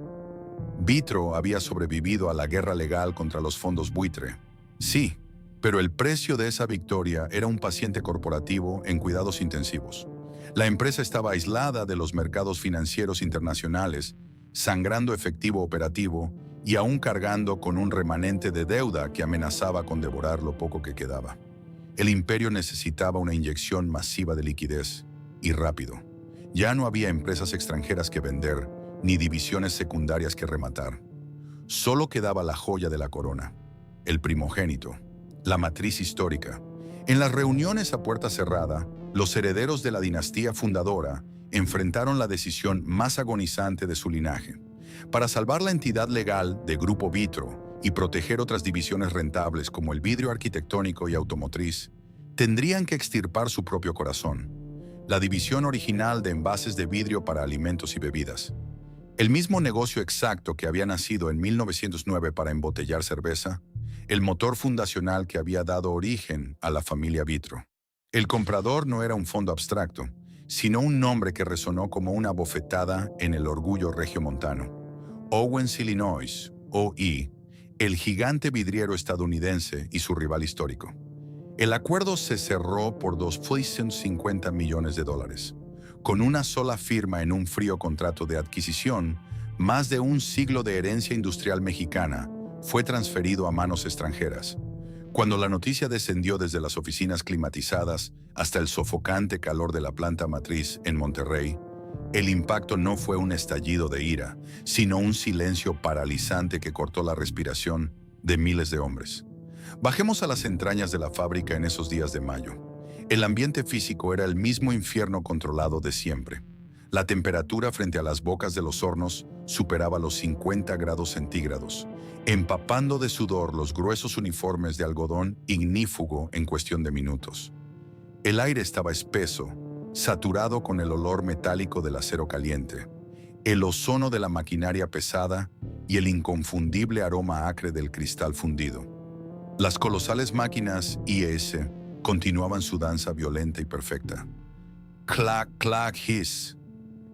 Vitro había sobrevivido a la guerra legal contra los fondos buitre. Sí, pero el precio de esa victoria era un paciente corporativo en cuidados intensivos. La empresa estaba aislada de los mercados financieros internacionales, sangrando efectivo operativo y aún cargando con un remanente de deuda que amenazaba con devorar lo poco que quedaba. El imperio necesitaba una inyección masiva de liquidez, y rápido. Ya no había empresas extranjeras que vender, ni divisiones secundarias que rematar. Solo quedaba la joya de la corona, el primogénito, la matriz histórica. En las reuniones a puerta cerrada, los herederos de la dinastía fundadora enfrentaron la decisión más agonizante de su linaje. Para salvar la entidad legal de Grupo Vitro y proteger otras divisiones rentables como el vidrio arquitectónico y automotriz, tendrían que extirpar su propio corazón, la división original de envases de vidrio para alimentos y bebidas. El mismo negocio exacto que había nacido en 1909 para embotellar cerveza, el motor fundacional que había dado origen a la familia Vitro. El comprador no era un fondo abstracto, sino un nombre que resonó como una bofetada en el orgullo regiomontano. Owens Illinois, O.I., el gigante vidriero estadounidense y su rival histórico. El acuerdo se cerró por $250 millones. Con una sola firma en un frío contrato de adquisición, más de un siglo de herencia industrial mexicana fue transferido a manos extranjeras. Cuando la noticia descendió desde las oficinas climatizadas hasta el sofocante calor de la planta matriz en Monterrey, el impacto no fue un estallido de ira, sino un silencio paralizante que cortó la respiración de miles de hombres. Bajemos a las entrañas de la fábrica en esos días de mayo. El ambiente físico era el mismo infierno controlado de siempre. La temperatura frente a las bocas de los hornos superaba los 50 grados centígrados, empapando de sudor los gruesos uniformes de algodón ignífugo en cuestión de minutos. El aire estaba espeso, saturado con el olor metálico del acero caliente, el ozono de la maquinaria pesada y el inconfundible aroma acre del cristal fundido. Las colosales máquinas IS continuaban su danza violenta y perfecta. Clac, clac, hiss.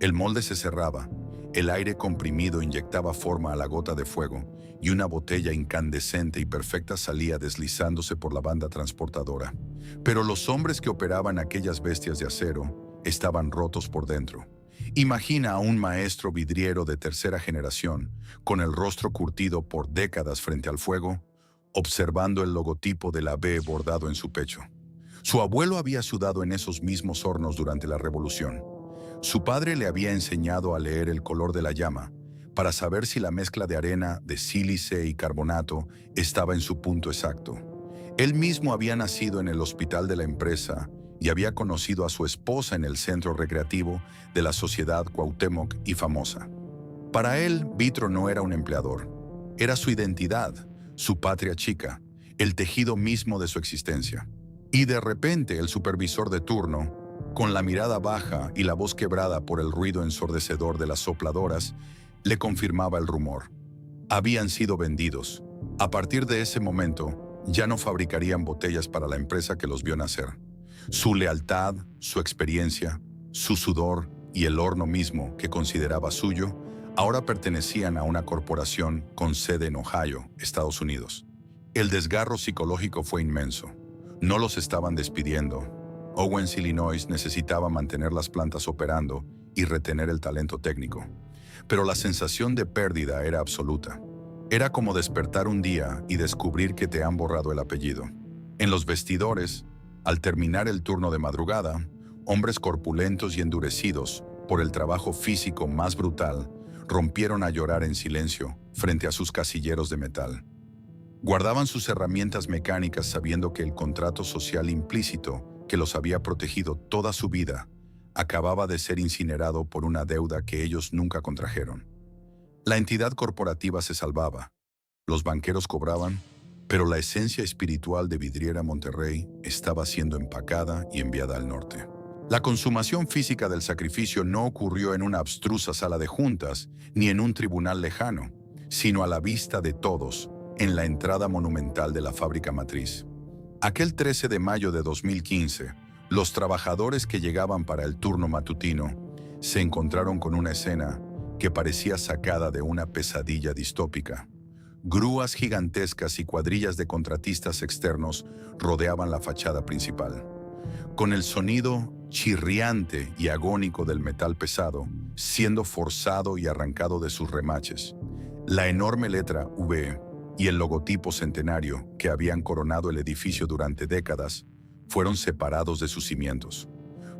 El molde se cerraba, el aire comprimido inyectaba forma a la gota de fuego y una botella incandescente y perfecta salía deslizándose por la banda transportadora. Pero los hombres que operaban aquellas bestias de acero estaban rotos por dentro. Imagina a un maestro vidriero de tercera generación, con el rostro curtido por décadas frente al fuego, observando el logotipo de la B bordado en su pecho. Su abuelo había sudado en esos mismos hornos durante la Revolución. Su padre le había enseñado a leer el color de la llama para saber si la mezcla de arena, de sílice y carbonato estaba en su punto exacto. Él mismo había nacido en el hospital de la empresa y había conocido a su esposa en el centro recreativo de la Sociedad Cuauhtémoc y Famosa. Para él, Vitro no era un empleador. Era su identidad, su patria chica, el tejido mismo de su existencia. Y de repente el supervisor de turno, con la mirada baja y la voz quebrada por el ruido ensordecedor de las sopladoras, le confirmaba el rumor. Habían sido vendidos. A partir de ese momento, ya no fabricarían botellas para la empresa que los vio nacer. Su lealtad, su experiencia, su sudor y el horno mismo que consideraba suyo, ahora pertenecían a una corporación con sede en Ohio, Estados Unidos. El desgarro psicológico fue inmenso. No los estaban despidiendo. Owens, Illinois necesitaba mantener las plantas operando y retener el talento técnico. Pero la sensación de pérdida era absoluta. Era como despertar un día y descubrir que te han borrado el apellido. En los vestidores, al terminar el turno de madrugada, hombres corpulentos y endurecidos por el trabajo físico más brutal rompieron a llorar en silencio frente a sus casilleros de metal. Guardaban sus herramientas mecánicas sabiendo que el contrato social implícito que los había protegido toda su vida acababa de ser incinerado por una deuda que ellos nunca contrajeron. La entidad corporativa se salvaba, los banqueros cobraban, pero la esencia espiritual de Vidriera Monterrey estaba siendo empacada y enviada al norte. La consumación física del sacrificio no ocurrió en una abstrusa sala de juntas ni en un tribunal lejano, sino a la vista de todos, en la entrada monumental de la fábrica matriz. Aquel 13 de mayo de 2015, los trabajadores que llegaban para el turno matutino se encontraron con una escena que parecía sacada de una pesadilla distópica. Grúas gigantescas y cuadrillas de contratistas externos rodeaban la fachada principal. Con el sonido chirriante y agónico del metal pesado, siendo forzado y arrancado de sus remaches, la enorme letra V y el logotipo centenario que habían coronado el edificio durante décadas fueron separados de sus cimientos.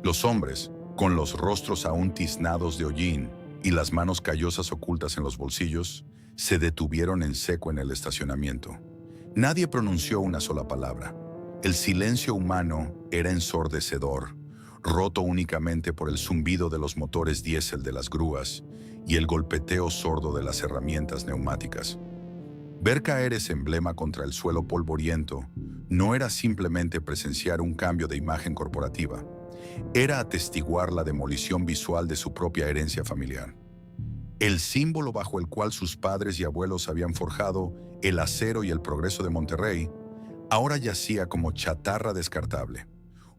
Los hombres, con los rostros aún tiznados de hollín y las manos callosas ocultas en los bolsillos, se detuvieron en seco en el estacionamiento. Nadie pronunció una sola palabra. El silencio humano era ensordecedor, roto únicamente por el zumbido de los motores diésel de las grúas y el golpeteo sordo de las herramientas neumáticas. Ver caer ese emblema contra el suelo polvoriento no era simplemente presenciar un cambio de imagen corporativa, era atestiguar la demolición visual de su propia herencia familiar. El símbolo bajo el cual sus padres y abuelos habían forjado el acero y el progreso de Monterrey, ahora yacía como chatarra descartable.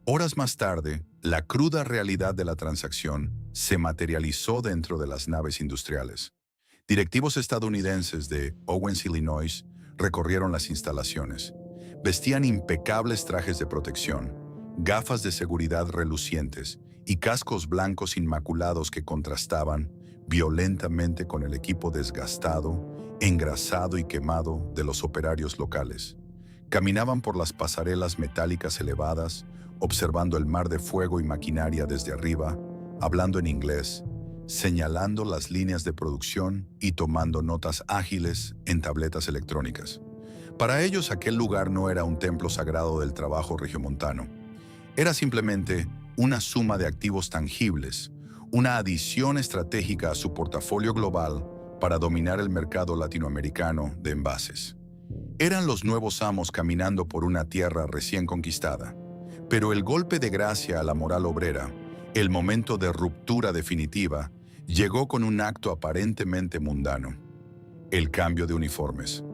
Horas más tarde, la cruda realidad de la transacción se materializó dentro de las naves industriales. Directivos estadounidenses de Owens, Illinois, recorrieron las instalaciones. Vestían impecables trajes de protección, gafas de seguridad relucientes y cascos blancos inmaculados que contrastaban violentamente con el equipo desgastado, engrasado y quemado de los operarios locales. Caminaban por las pasarelas metálicas elevadas, observando el mar de fuego y maquinaria desde arriba, hablando en inglés, señalando las líneas de producción y tomando notas ágiles en tabletas electrónicas. Para ellos aquel lugar no era un templo sagrado del trabajo regiomontano. Era simplemente una suma de activos tangibles, una adición estratégica a su portafolio global para dominar el mercado latinoamericano de envases. Eran los nuevos amos caminando por una tierra recién conquistada, pero el golpe de gracia a la moral obrera, el momento de ruptura definitiva, llegó con un acto aparentemente mundano: el cambio de uniformes.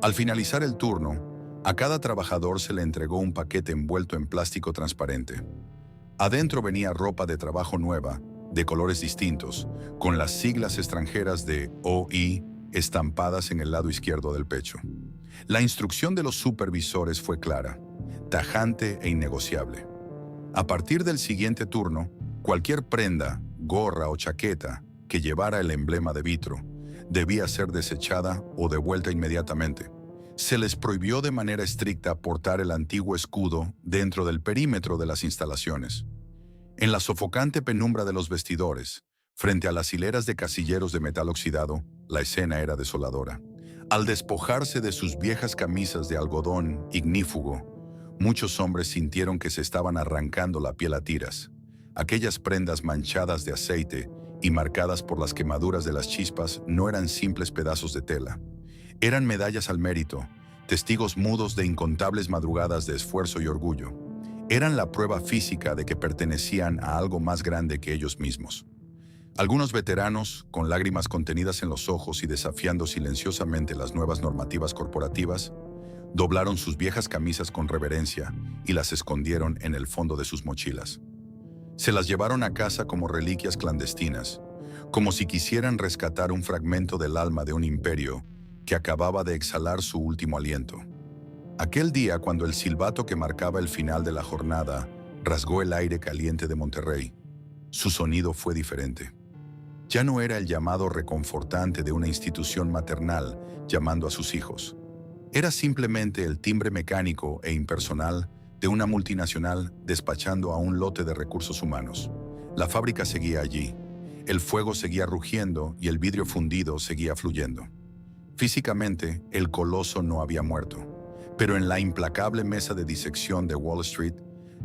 Al finalizar el turno, a cada trabajador se le entregó un paquete envuelto en plástico transparente. Adentro venía ropa de trabajo nueva, de colores distintos, con las siglas extranjeras de OI estampadas en el lado izquierdo del pecho. La instrucción de los supervisores fue clara, tajante e innegociable. A partir del siguiente turno, cualquier prenda, gorra o chaqueta que llevara el emblema de Vitro debía ser desechada o devuelta inmediatamente. Se les prohibió de manera estricta portar el antiguo escudo dentro del perímetro de las instalaciones. En la sofocante penumbra de los vestidores, frente a las hileras de casilleros de metal oxidado, la escena era desoladora. Al despojarse de sus viejas camisas de algodón ignífugo, muchos hombres sintieron que se estaban arrancando la piel a tiras. Aquellas prendas manchadas de aceite y marcadas por las quemaduras de las chispas no eran simples pedazos de tela. Eran medallas al mérito, testigos mudos de incontables madrugadas de esfuerzo y orgullo. Eran la prueba física de que pertenecían a algo más grande que ellos mismos. Algunos veteranos, con lágrimas contenidas en los ojos y desafiando silenciosamente las nuevas normativas corporativas, doblaron sus viejas camisas con reverencia y las escondieron en el fondo de sus mochilas. Se las llevaron a casa como reliquias clandestinas, como si quisieran rescatar un fragmento del alma de un imperio que acababa de exhalar su último aliento. Aquel día, cuando el silbato que marcaba el final de la jornada rasgó el aire caliente de Monterrey, su sonido fue diferente. Ya no era el llamado reconfortante de una institución maternal llamando a sus hijos. Era simplemente el timbre mecánico e impersonal de una multinacional despachando a un lote de recursos humanos. La fábrica seguía allí, el fuego seguía rugiendo y el vidrio fundido seguía fluyendo. Físicamente, el coloso no había muerto, pero en la implacable mesa de disección de Wall Street,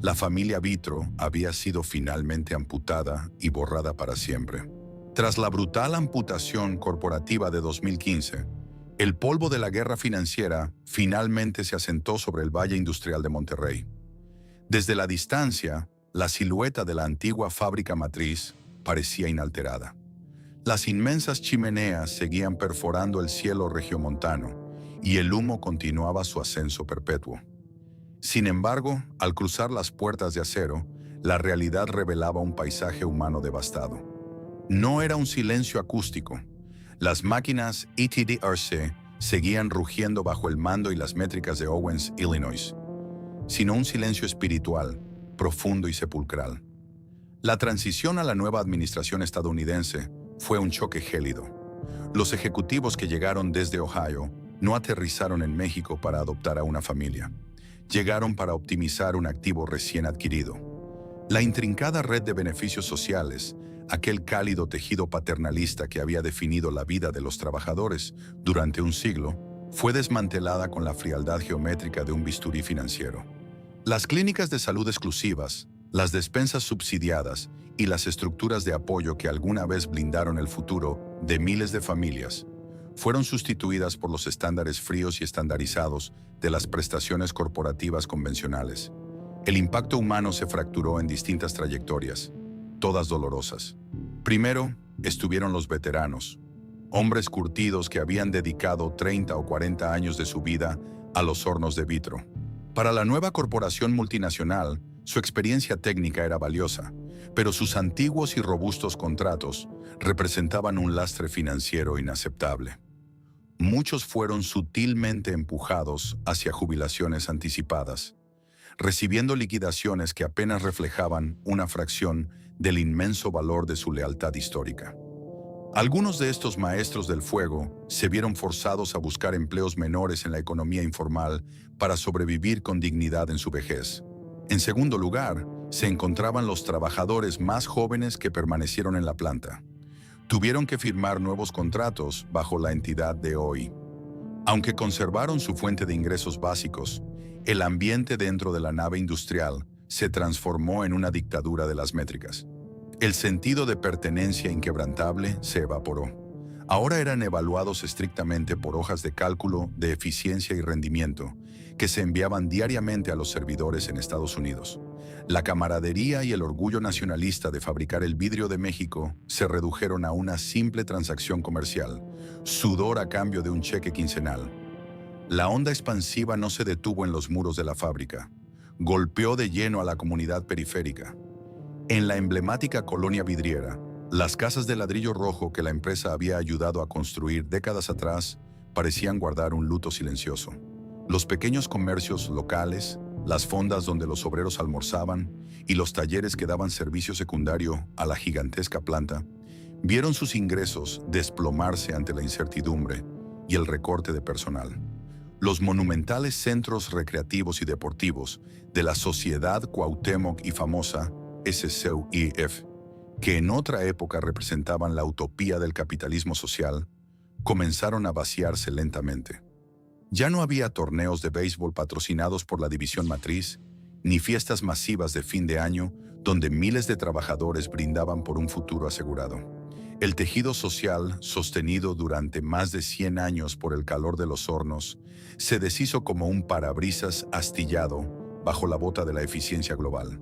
la familia Vitro había sido finalmente amputada y borrada para siempre. Tras la brutal amputación corporativa de 2015, el polvo de la guerra financiera finalmente se asentó sobre el Valle Industrial de Monterrey. Desde la distancia, la silueta de la antigua fábrica matriz parecía inalterada. Las inmensas chimeneas seguían perforando el cielo regiomontano y el humo continuaba su ascenso perpetuo. Sin embargo, al cruzar las puertas de acero, la realidad revelaba un paisaje humano devastado. No era un silencio acústico. Las máquinas ETDRC seguían rugiendo bajo el mando y las métricas de Owens, Illinois, sino un silencio espiritual, profundo y sepulcral. La transición a la nueva administración estadounidense fue un choque gélido. Los ejecutivos que llegaron desde Ohio no aterrizaron en México para adoptar a una familia. Llegaron para optimizar un activo recién adquirido. La intrincada red de beneficios sociales, aquel cálido tejido paternalista que había definido la vida de los trabajadores durante un siglo, fue desmantelada con la frialdad geométrica de un bisturí financiero. Las clínicas de salud exclusivas, las despensas subsidiadas y las estructuras de apoyo que alguna vez blindaron el futuro de miles de familias, fueron sustituidas por los estándares fríos y estandarizados de las prestaciones corporativas convencionales. El impacto humano se fracturó en distintas trayectorias, todas dolorosas. Primero, estuvieron los veteranos, hombres curtidos que habían dedicado 30 o 40 años de su vida a los hornos de Vitro. Para la nueva corporación multinacional, su experiencia técnica era valiosa, pero sus antiguos y robustos contratos representaban un lastre financiero inaceptable. Muchos fueron sutilmente empujados hacia jubilaciones anticipadas, recibiendo liquidaciones que apenas reflejaban una fracción del inmenso valor de su lealtad histórica. Algunos de estos maestros del fuego se vieron forzados a buscar empleos menores en la economía informal para sobrevivir con dignidad en su vejez. En segundo lugar, se encontraban los trabajadores más jóvenes que permanecieron en la planta. Tuvieron que firmar nuevos contratos bajo la entidad de hoy. Aunque conservaron su fuente de ingresos básicos, el ambiente dentro de la nave industrial se transformó en una dictadura de las métricas. El sentido de pertenencia inquebrantable se evaporó. Ahora eran evaluados estrictamente por hojas de cálculo de eficiencia y rendimiento que se enviaban diariamente a los servidores en Estados Unidos. La camaradería y el orgullo nacionalista de fabricar el vidrio de México se redujeron a una simple transacción comercial, sudor a cambio de un cheque quincenal. La onda expansiva no se detuvo en los muros de la fábrica. Golpeó de lleno a la comunidad periférica. En la emblemática colonia vidriera, las casas de ladrillo rojo que la empresa había ayudado a construir décadas atrás parecían guardar un luto silencioso. Los pequeños comercios locales, las fondas donde los obreros almorzaban y los talleres que daban servicio secundario a la gigantesca planta, vieron sus ingresos desplomarse ante la incertidumbre y el recorte de personal. Los monumentales centros recreativos y deportivos de la Sociedad Cuauhtémoc y famosa SCUIF, que en otra época representaban la utopía del capitalismo social, comenzaron a vaciarse lentamente. Ya no había torneos de béisbol patrocinados por la división matriz, ni fiestas masivas de fin de año donde miles de trabajadores brindaban por un futuro asegurado. El tejido social, sostenido durante más de 100 años por el calor de los hornos, se deshizo como un parabrisas astillado bajo la bota de la eficiencia global.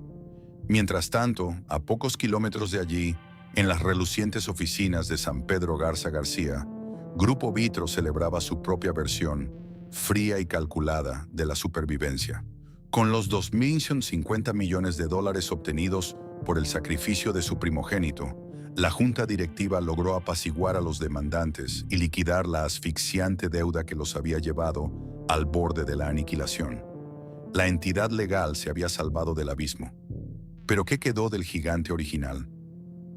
Mientras tanto, a pocos kilómetros de allí, en las relucientes oficinas de San Pedro Garza García, Grupo Vitro celebraba su propia versión, fría y calculada, de la supervivencia. Con los $2.050 millones obtenidos por el sacrificio de su primogénito, la junta directiva logró apaciguar a los demandantes y liquidar la asfixiante deuda que los había llevado al borde de la aniquilación. La entidad legal se había salvado del abismo. ¿Pero qué quedó del gigante original?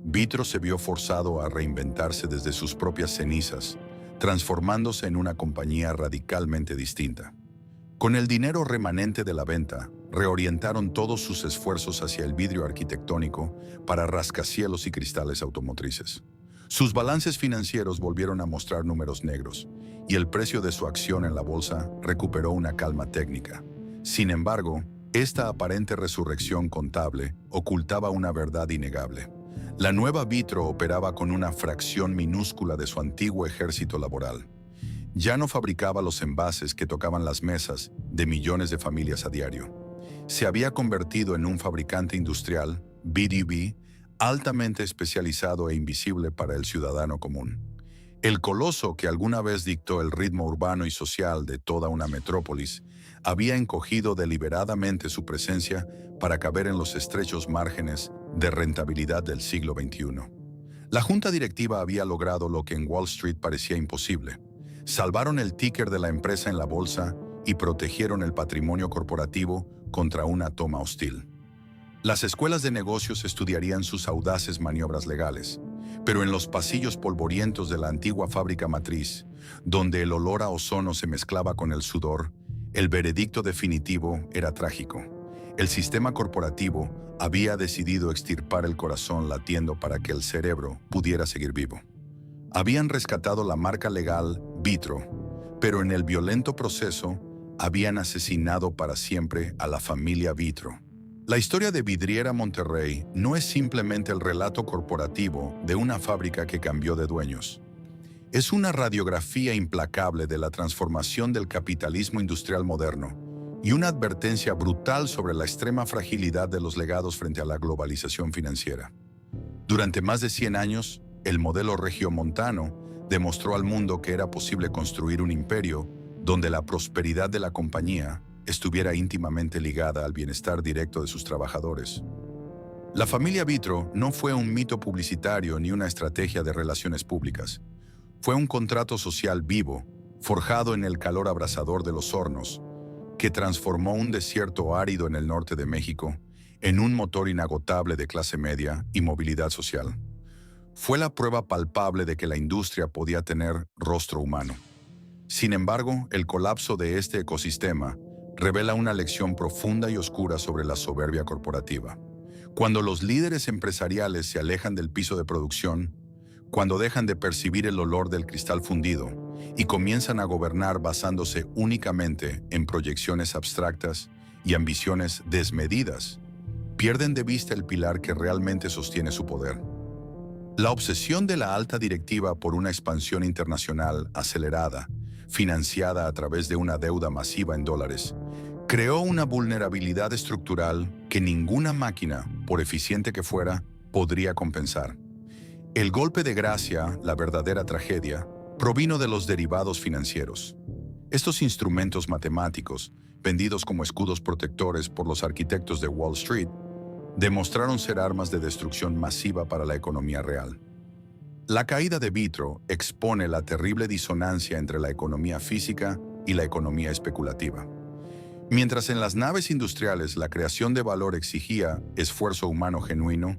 Vitro se vio forzado a reinventarse desde sus propias cenizas, transformándose en una compañía radicalmente distinta. Con el dinero remanente de la venta, reorientaron todos sus esfuerzos hacia el vidrio arquitectónico para rascacielos y cristales automotrices. Sus balances financieros volvieron a mostrar números negros, y el precio de su acción en la bolsa recuperó una calma técnica. Sin embargo, esta aparente resurrección contable ocultaba una verdad innegable. La nueva Vitro operaba con una fracción minúscula de su antiguo ejército laboral. Ya no fabricaba los envases que tocaban las mesas de millones de familias a diario. Se había convertido en un fabricante industrial, B2B, altamente especializado e invisible para el ciudadano común. El coloso que alguna vez dictó el ritmo urbano y social de toda una metrópolis había encogido deliberadamente su presencia para caber en los estrechos márgenes de rentabilidad del siglo XXI. La junta directiva había logrado lo que en Wall Street parecía imposible. Salvaron el ticker de la empresa en la bolsa y protegieron el patrimonio corporativo contra una toma hostil. Las escuelas de negocios estudiarían sus audaces maniobras legales, pero en los pasillos polvorientos de la antigua fábrica matriz, donde el olor a ozono se mezclaba con el sudor, el veredicto definitivo era trágico. El sistema corporativo había decidido extirpar el corazón latiendo para que el cerebro pudiera seguir vivo. Habían rescatado la marca legal Vitro, pero en el violento proceso habían asesinado para siempre a la familia Vitro. La historia de Vidriera Monterrey no es simplemente el relato corporativo de una fábrica que cambió de dueños. Es una radiografía implacable de la transformación del capitalismo industrial moderno y una advertencia brutal sobre la extrema fragilidad de los legados frente a la globalización financiera. Durante más de 100 años, el modelo regiomontano demostró al mundo que era posible construir un imperio donde la prosperidad de la compañía estuviera íntimamente ligada al bienestar directo de sus trabajadores. La familia Vitro no fue un mito publicitario ni una estrategia de relaciones públicas. Fue un contrato social vivo, forjado en el calor abrasador de los hornos, que transformó un desierto árido en el norte de México en un motor inagotable de clase media y movilidad social. Fue la prueba palpable de que la industria podía tener rostro humano. Sin embargo, el colapso de este ecosistema revela una lección profunda y oscura sobre la soberbia corporativa. Cuando los líderes empresariales se alejan del piso de producción, cuando dejan de percibir el olor del cristal fundido y comienzan a gobernar basándose únicamente en proyecciones abstractas y ambiciones desmedidas, pierden de vista el pilar que realmente sostiene su poder. La obsesión de la alta directiva por una expansión internacional acelerada, financiada a través de una deuda masiva en dólares, creó una vulnerabilidad estructural que ninguna máquina, por eficiente que fuera, podría compensar. El golpe de gracia, la verdadera tragedia, provino de los derivados financieros. Estos instrumentos matemáticos, vendidos como escudos protectores por los arquitectos de Wall Street, demostraron ser armas de destrucción masiva para la economía real. La caída de Vitro expone la terrible disonancia entre la economía física y la economía especulativa. Mientras en las naves industriales la creación de valor exigía esfuerzo humano genuino,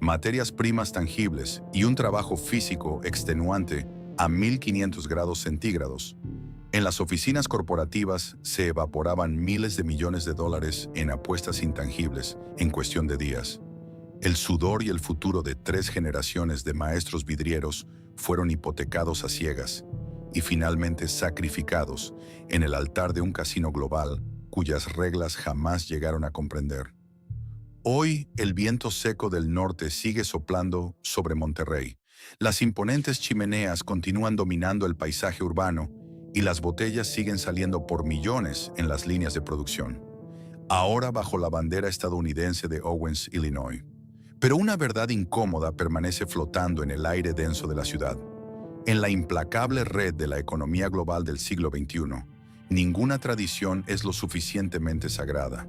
materias primas tangibles y un trabajo físico extenuante a 1500 grados centígrados, en las oficinas corporativas se evaporaban miles de millones de dólares en apuestas intangibles en cuestión de días. El sudor y el futuro de 3 generaciones de maestros vidrieros fueron hipotecados a ciegas, y finalmente sacrificados en el altar de un casino global cuyas reglas jamás llegaron a comprender. Hoy, el viento seco del norte sigue soplando sobre Monterrey. Las imponentes chimeneas continúan dominando el paisaje urbano y las botellas siguen saliendo por millones en las líneas de producción, ahora bajo la bandera estadounidense de Owens, Illinois. Pero una verdad incómoda permanece flotando en el aire denso de la ciudad. En la implacable red de la economía global del siglo XXI, ninguna tradición es lo suficientemente sagrada.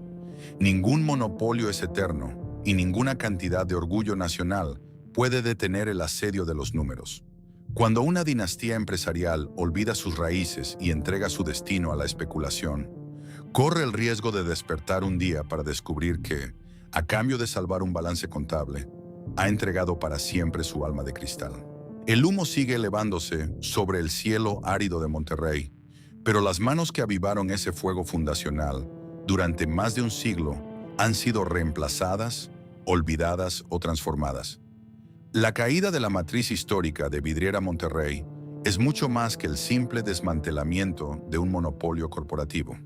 Ningún monopolio es eterno y ninguna cantidad de orgullo nacional puede detener el asedio de los números. Cuando una dinastía empresarial olvida sus raíces y entrega su destino a la especulación, corre el riesgo de despertar un día para descubrir que, a cambio de salvar un balance contable, ha entregado para siempre su alma de cristal. El humo sigue elevándose sobre el cielo árido de Monterrey, pero las manos que avivaron ese fuego fundacional durante más de un siglo han sido reemplazadas, olvidadas o transformadas. La caída de la matriz histórica de Vidriera Monterrey es mucho más que el simple desmantelamiento de un monopolio corporativo.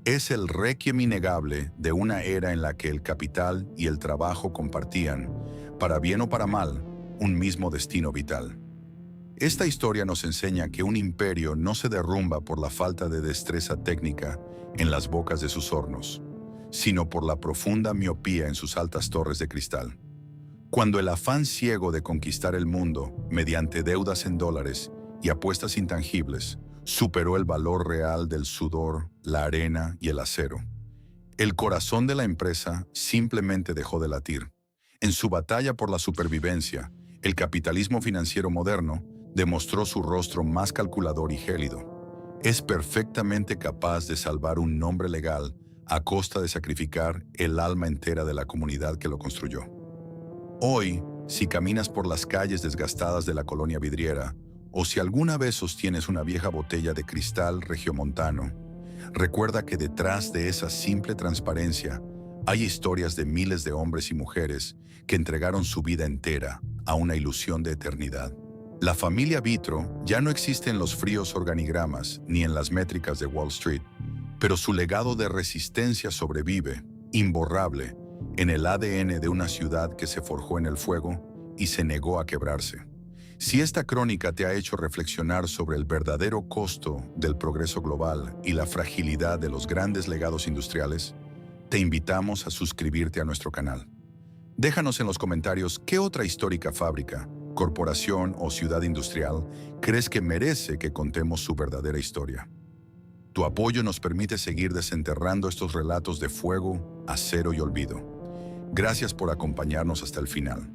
Es el requiem innegable de una era en la que el capital y el trabajo compartían, para bien o para mal, un mismo destino vital. Esta historia nos enseña que un imperio no se derrumba por la falta de destreza técnica en las bocas de sus hornos, sino por la profunda miopía en sus altas torres de cristal. Cuando el afán ciego de conquistar el mundo mediante deudas en dólares y apuestas intangibles superó el valor real del sudor, la arena y el acero, el corazón de la empresa simplemente dejó de latir. En su batalla por la supervivencia, el capitalismo financiero moderno demostró su rostro más calculador y gélido. Es perfectamente capaz de salvar un nombre legal a costa de sacrificar el alma entera de la comunidad que lo construyó. Hoy, si caminas por las calles desgastadas de la colonia vidriera, o si alguna vez sostienes una vieja botella de cristal regiomontano, recuerda que detrás de esa simple transparencia hay historias de miles de hombres y mujeres que entregaron su vida entera a una ilusión de eternidad. La familia Vitro ya no existe en los fríos organigramas ni en las métricas de Wall Street, pero su legado de resistencia sobrevive, imborrable, en el ADN de una ciudad que se forjó en el fuego y se negó a quebrarse. Si esta crónica te ha hecho reflexionar sobre el verdadero costo del progreso global y la fragilidad de los grandes legados industriales, te invitamos a suscribirte a nuestro canal. Déjanos en los comentarios qué otra histórica fábrica, corporación o ciudad industrial crees que merece que contemos su verdadera historia. Tu apoyo nos permite seguir desenterrando estos relatos de fuego, acero y olvido. Gracias por acompañarnos hasta el final.